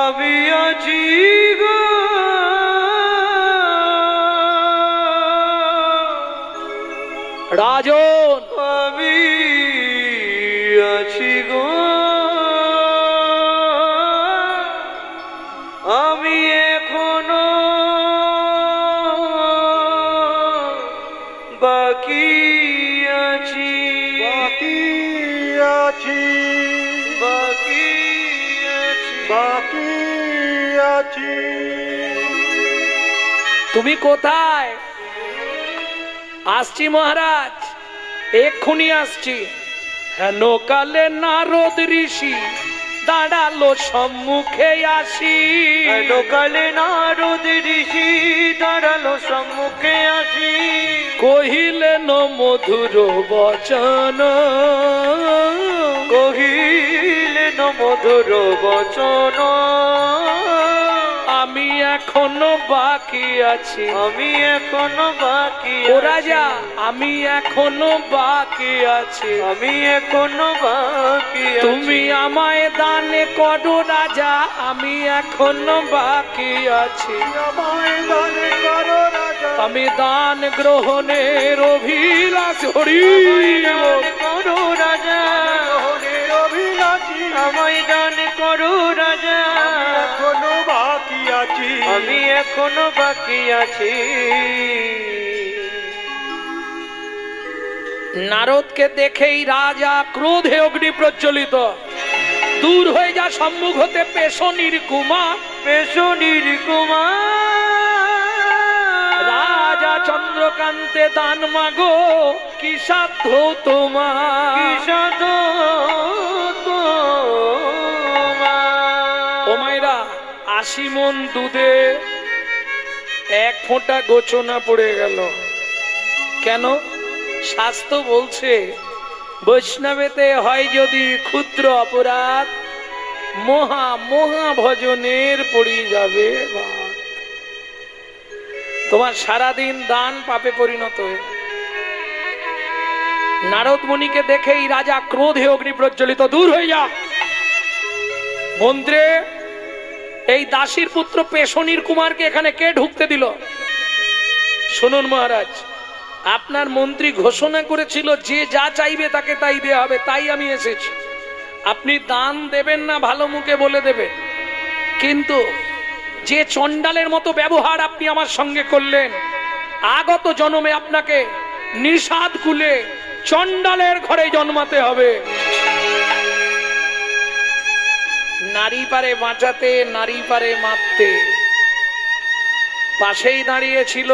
আমি আছি গো, রাজন আমি আছি গো, আমি এখনো বাকি আছি, বাকি আছি, বাকি আছি, বাকি আছি। তুমি কোথায়? আসছি মহারাজ, এক্ষুনি আসছি। হেন কালে নারদ ঋষি দাঁড়ালো সম্মুখে আসি। লোকালে নারদ ঋষি দাঁড়ালো সম্মুখে আসি, কহিলেন মধুর বচন, কহিলেন মধুর বচন, আমি এখনো বাকি আছি। আমি এখনো বাকি ও আছি, রাজা আমি এখনো বাকি আছি। আমি এখনো বাকি আছি, তুমি আমায় দান করো রাজা, আমি এখনো বাকি আছি। আমায় দান করো রাজা, আমি দান গ্রহণের অভিলাষ হরি দান করো রাজা, গ্রহণের অভিলাষী, আমায় দান করো রাজা, এখনো বাকি আছি, আমি এখনো বাকি আছি। নারদকে দেখেই রাজা ক্রোধে অগ্নি প্রজ্বলিত। দূর হয়ে যা সম্মুখ হতে পেশনির কুমার। পেশনির কুমার, রাজা চন্দ্রকান্তে দান মাগো, কি সাধ্য তোমার? কি সাধু তোমার? ও মায়েরা, ৮০ মণ দুধে এক ফোঁটা গোচনা পড়ে গেল কেন? শাস্ত্র বলছে বৈষ্ণবেতে হয় যদি ক্ষুদ্র অপরাধ, মহা মহা ভজনের পড়ি যাবে বাদ। তোমার সারাদিন দান পাপে পরিণত হয়ে। নারদ মুনিকে দেখেই রাজা ক্রোধে অগ্নি প্রজ্বলিত। দূর হয়ে যা মন্ত্রে। এই দাসীর পুত্র পেশনির কুমারকে এখানে কে ঢুকতে দিল? শুনুন মহারাজ, আপনার মন্ত্রী ঘোষণা করেছিল যে যা চাইবে তাকে তাই দেওয়া হবে, তাই আমি এসেছি। আপনি দান দেবেন না ভালো মুখে বলে দেবেন, কিন্তু যে চণ্ডালের মতো ব্যবহার আপনি আমার সঙ্গে করলেন, আগত জন্মে আপনাকে নিষাদ কুলে চণ্ডালের ঘরে জন্মাতে হবে। নারী পারে বাঁচাতে, নারী পারে মারতে। পাশেই দাঁড়িয়ে ছিল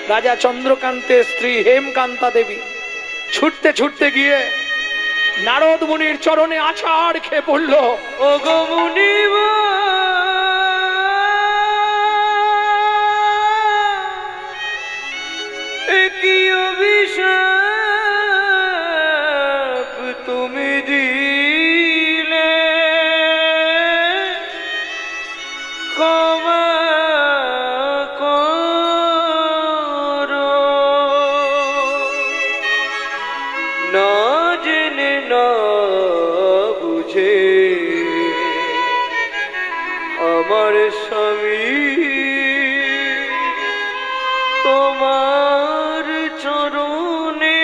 রাজা চন্দ্রকান্তের স্ত্রী হেমকান্তা দেবী। ছুটতে ছুটতে গিয়ে নারদ মুনির চরণে আছাড় খেয়ে পড়ল। ও গো মুনিব, কি অভিশাপ তুমি দিলে, ক্ষমা করো, না জেনে না বুঝে আমার স্বামী তোমার চরণে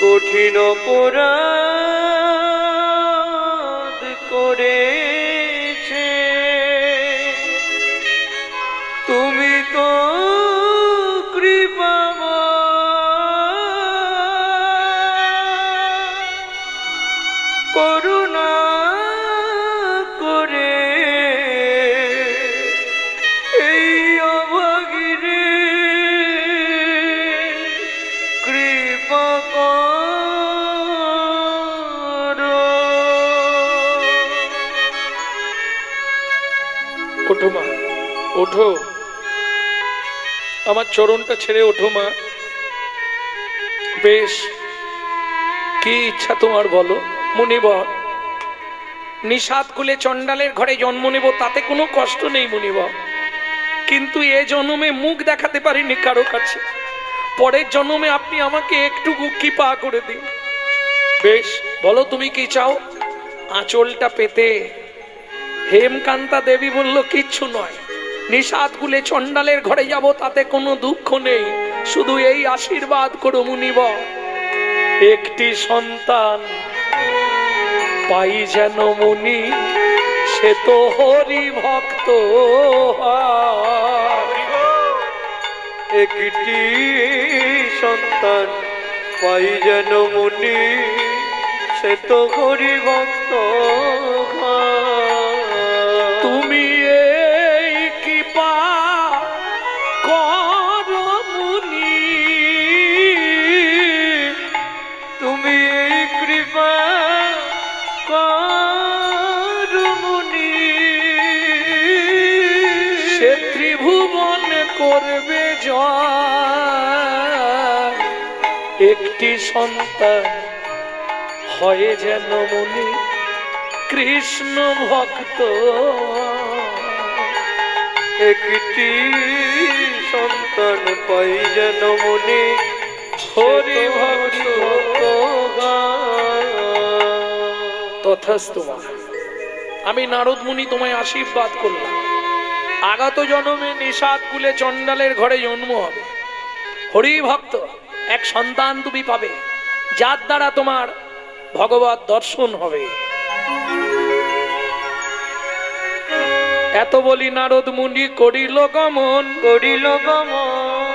কঠিন অপরাধ করেছে। তুমি তো করুণা করে এই অভাগীরে কৃপা ওঠো, আমার চরণটা ছেড়ে ওঠো মা। বেশ, কি ইচ্ছা তোমার বলো মুনিবর। নিষাদ কুলে চণ্ডালের ঘরে জন্ম নেব তাতে কোনো কষ্ট নেই মুনিবর, কিন্তু এ জন্মে মুখ দেখাতে পারিনি কারো কাছে। পরের জন্মে আপনি আমাকে একটু কৃপা করে দিন। বেশ, বলো তুমি কি চাও। আঁচলটা পেতে হেমকান্তা দেবী বলল, কিচ্ছু নয়, নিষাদ কুলে চণ্ডালের ঘরে যাব তাতে কোনো দুঃখ নেই, শুধু এই আশীর্বাদ করো মুনিবর, একটি সন্তান পাই যেন মুনি, সে তো হরি ভক্ত। একটি সন্তান পাই যেন মুনি, সে তো হরি ভক্ত। তুমি এই কৃপা করো মুনি, তুমি এই কৃপা করো মুনি, সে ত্রিভুবন করবে জয়, একটি সন্তান হয় যেন মুনি, কৃষ্ণ ভক্ত। একটি সন্তান পাই যেন মুনি, হরি ভক্ত। তথাস্তু মা। আমি নারদ মুনি তোমায় আশীর্বাদ করলাম, আগত জন্মে নিষাদ কুলে চণ্ডালের ঘরে জন্ম হবে, হরি ভক্ত এক সন্তান তুমি পাবে, যার দ্বারা তোমার ভগবত দর্শন হবে। এত বলি নারদ মুনি করিল গমন, করিল গমন,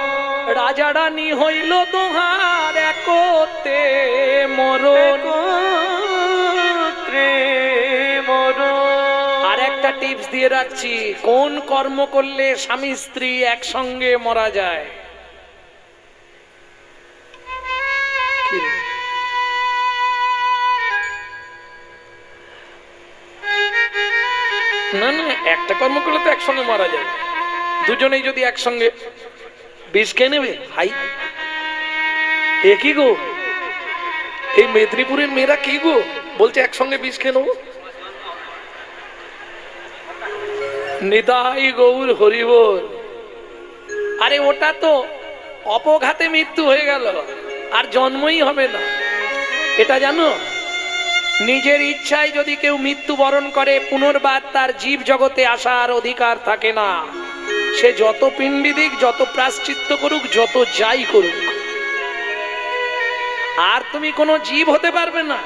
রাজা রানী হইল দোহার একতে মরণ। আর একটা টিপস দিয়ে রাখছি, কোন কর্ম করলে স্বামী স্ত্রী একসঙ্গে মারা যায়। না না, একটা কর্ম করলে তো একসঙ্গে মারা যায়, দুজনেই যদি একসঙ্গে বিষ খেয়ে নেবে। হাই, এ কি গো, এই মেদিনীপুরের মেয়েরা কি গো বলছে একসঙ্গে বিষ খেয়ে নেবো। নিতাই গৌর হরিবল। আরে ওটা তো অপঘাতে মৃত্যু হয়ে গেল, আর জন্মই হবে না, এটা জানো। নিজের ইচ্ছায় যদি কেউ মৃত্যুবরণ করে পুনর্বার তার জীব জগতে আসার অধিকার থাকে না, সে যত পিণ্ডি দিক, যত প্রায়শ্চিত্ত করুক, যত যাই করুক, আর তুমি কোনো জীব হতে পারবে না।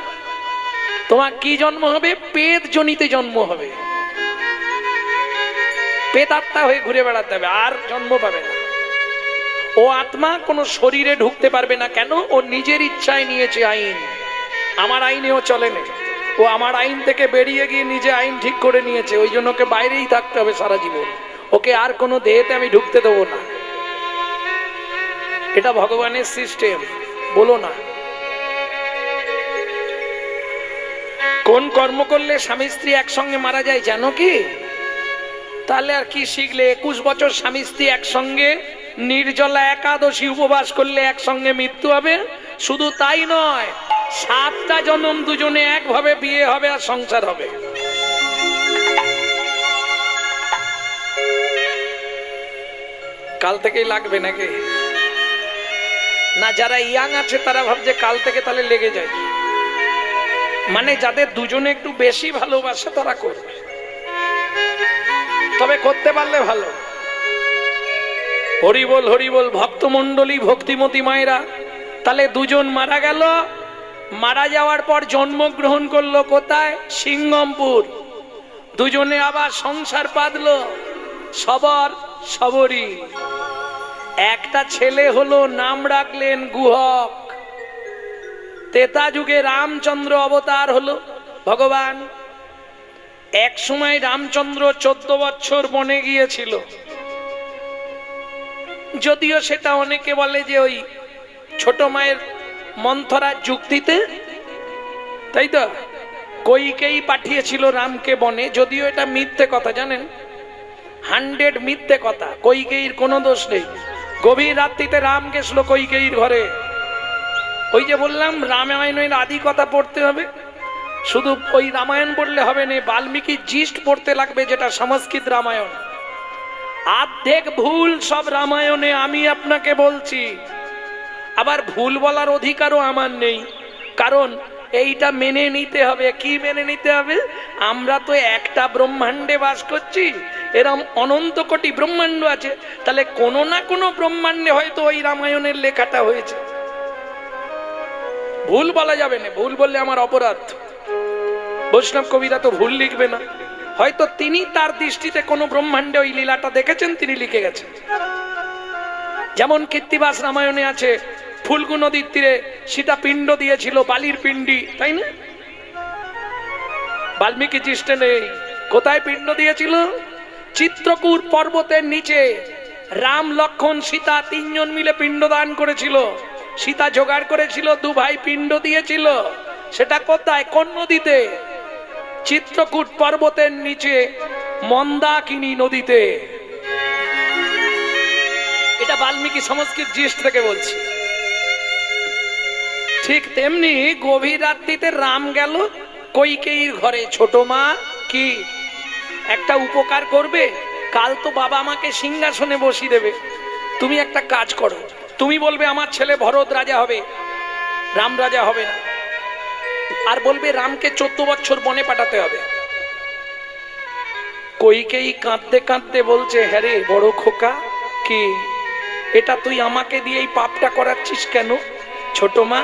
তোমার কি জন্ম হবে? পেট জনিতে জন্ম হবে, পেতাত্মা হয়ে ঘুরে বেড়াতে হবে, আর জন্ম পাবে না। ও আত্মা কোনো শরীরে ঢুকতে পারবে না। কেন? ও নিজের ইচ্ছায় নিয়েছে আইন, আমার আইনেও চলে না। ও আমার আইন থেকে বেরিয়ে গিয়ে নিজে আইন ঠিক করে নিয়েছে, ওই জন্য ওকে বাইরেই থাকতে হবে সারা জীবন, ওকে আর কোনো দেহেতে আমি ঢুকতে দেবো না। এটা ভগবানের সিস্টেম, বলো না। কোন কর্ম করলে স্বামী স্ত্রী একসঙ্গে মারা যায় জানো কি? তাহলে আর কি শিখলে? 21 বছর স্বামী স্ত্রী একসঙ্গে নির্জলা একাদশী উপবাস করলে একসঙ্গে মৃত্যু হবে। শুধু তাই নয়, 7টা জন্ম দুজনে একভাবে বিয়ে হবে আর সংসার হবে। কাল থেকেই লাগবে নাকি? না, যারা ইয়াং আছে তারা ভাবছে কাল থেকে, তাহলে লেগে যায়। মানে যাদের দুজনে একটু বেশি ভালোবাসে তারা করবে, তবে করতে পারলে ভালো। হরিবল হরিবল। ভক্তমণ্ডলী, ভক্তিমতী মায়েরা, তাহলে দুজন মারা গেল, মারা যাওয়ার পর জন্মগ্রহণ করলো কোথায়? সিংহমপুর। দুজনে আবার সংসার বাঁধলো, সবর সবরী। একটা ছেলে হলো, নাম রাখলেন গুহক। ত্রেতা যুগে রামচন্দ্র অবতার হলো ভগবান। এক সময় রামচন্দ্র 14 বছর বনে গিয়েছিল, যদিও সেটা অনেকে বলে যে ওই ছোট মায়ের মন্থরার যুক্তিতে, তাই তো কইকেই পাঠিয়েছিল রামকে বনে, যদিও এটা মিথ্যে কথা জানেন। 100 মিথ্যে কথা। কইকেয়ীর কোনো দোষ নেই। গভীর রাত্রিতে রাম গেছিল কইকেয়ীর ঘরে। ওই যে বললাম রামায়ণের আদি কথা পড়তে হবে, শুধু ওই রামায়ণ পড়লে হবে না, বাল্মীকি জিস্ট পড়তে লাগবে, যেটা সংস্কৃত রামায়ণ। অর্ধেক ভুল সব রামায়ণে, আমি আপনাকে বলছি। আবার ভুল বলার অধিকারও আমার নেই, কারণ এইটা মেনে নিতে হবে। কি মেনে নিতে হবে? আমরা তো একটা ব্রহ্মাণ্ডে বাস করছি, এরম অনন্ত কোটি ব্রহ্মাণ্ড আছে, তাহলে কোনো না কোনো ব্রহ্মাণ্ডে হয়তো ওই রামায়ণের লেখাটা হয়েছে। ভুল বলা যাবে না, ভুল বললে আমার অপরাধ। বৈষ্ণব কবিরা তো ভুল লিখবে না, হয়তো তিনি তার দৃষ্টিতে কোনো ব্রহ্মাণ্ডে ওই লীলাটা দেখেছেন, তিনি লিখে গেছেন। যেমন কীর্তিবাস রামায়ণে আছে, ফুল্গু নদীর তীরে সীতা পিণ্ড দিয়েছিল, বালির পিণ্ডি, তাই না? বাল্মীকি জিষ্টে নেই। কোথায় পিণ্ড দিয়েছিল? চিত্রকূট পর্বতের নিচে রাম, লক্ষ্মণ, সীতা 3 জন মিলে পিণ্ডদান করেছিল। সীতা জোগাড় করেছিল, 2 ভাই পিণ্ড দিয়েছিল। সেটা কোথায়? কোন নদীতে? চিত্রকূট পর্বতের নিচে মন্দাকিনী নদীতে। এটা বাল্মীকি সংস্কৃত জিষ্ট থেকে বলছি। ঠিক তেমনি গভীর রাত্রিতে রাম গেল কইকেয়ীর ঘরে। ছোট মা কি একটা উপকার করবে? কাল তো বাবা আমাকে সিংহাসনে বসিয়ে দেবে, তুমি একটা কাজ করো, তুমি বলবে আমার ছেলে ভরত রাজা হবে, রাম রাজা হবে না, আর বলবে রামকে 14 বছর বনে পাঠাতে হবে। কইকেয়ী কাঁদতে কাঁদতে বলছে, হ্যাঁ রে বড় খোকা, কি এটা তুই আমাকে দিয়ে এই পাপটা করাচ্ছিস কেন? ছোট মা,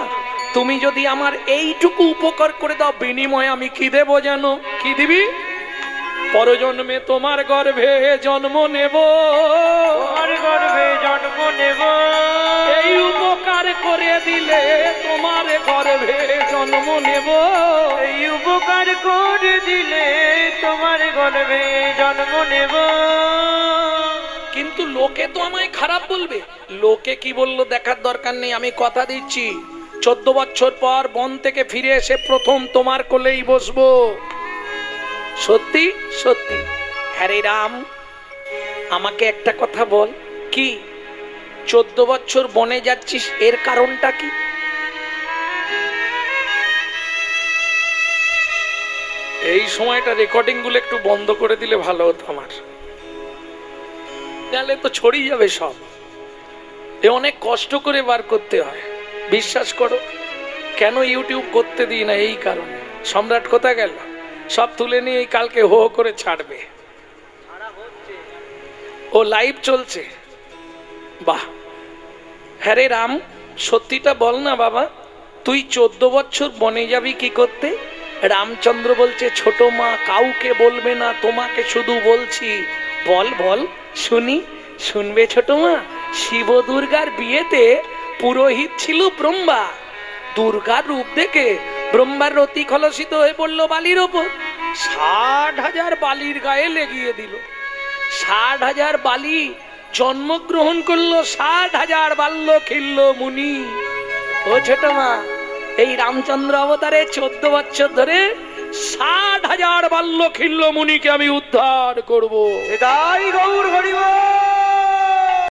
তুমি যদি আমার এইটুকু উপকার করে দাও, বিনিময়ে আমি কি দেব জানো? কি দিবি? পরজন্মে তোমার গর্ভে জন্ম নেব, তোমার গর্ভে জন্ম নেব। এই উপকার করে দিলে তোমার গর্ভে জন্ম নেব। এই উপকার করে দিলে তোমার গর্ভে জন্ম নেব। কিন্তু লোকে তো আমায় খারাপ বলবে। লোকে কি বললো দেখার দরকার নেই, আমি কথা দিচ্ছি 14 বছর পর বন থেকে ফিরে এসে প্রথম তোমার কোলেই বসবো। সত্যি সত্যি। হ্যাঁ রে রাম, আমাকে একটা কথা বল, কি 14 বছর বনে যাচ্ছিস, এর কারণটা কি? এই সময়টা রেকর্ডিং গুলো একটু বন্ধ করে দিলে ভালো হতো আমার, তাহলে তো ছড়িয়ে যাবে সব। এ অনেক কষ্ট করে বার করতে হয়, বিশ্বাস করো। কেন ইউটিউব করতে দিই না? এই কারণে। সম্রাট কোথায় গেল? সব তুলে নিয়ে কালকে হো হো করে ছাড়বে। ও লাইভ চলছে, বাহ। হ্যাঁ রে রাম, সত্যিটা বল না বাবা, তুই 14 বছর বনে যাবি কি করতে? রামচন্দ্র বলছে, ছোট মা, কাউকে বলবে না, তোমাকে শুধু বলছি। বল বল শুনি। শুনবে ছোট মা? শিব দুর্গার বিয়েতে পুরোহিত ছিল ব্রহ্মা। দুর্গার রূপ দেখে ব্রহ্মার রতি খলসিত হয়ে পড়লো বালির ওপর। 60,000 বালির গায়ে লেগিয়ে দিল। 60,000 বালি জন্মগ্রহণ করলো, 60,000 বাল্য খিল্ল মুনি। ও ছোট মা, এই রামচন্দ্র অবতারে 14 বছর ধরে 60,000 বাল্য খিল্ল মুনিকে আমি উদ্ধার করবো। তাই গৌর হরিবল।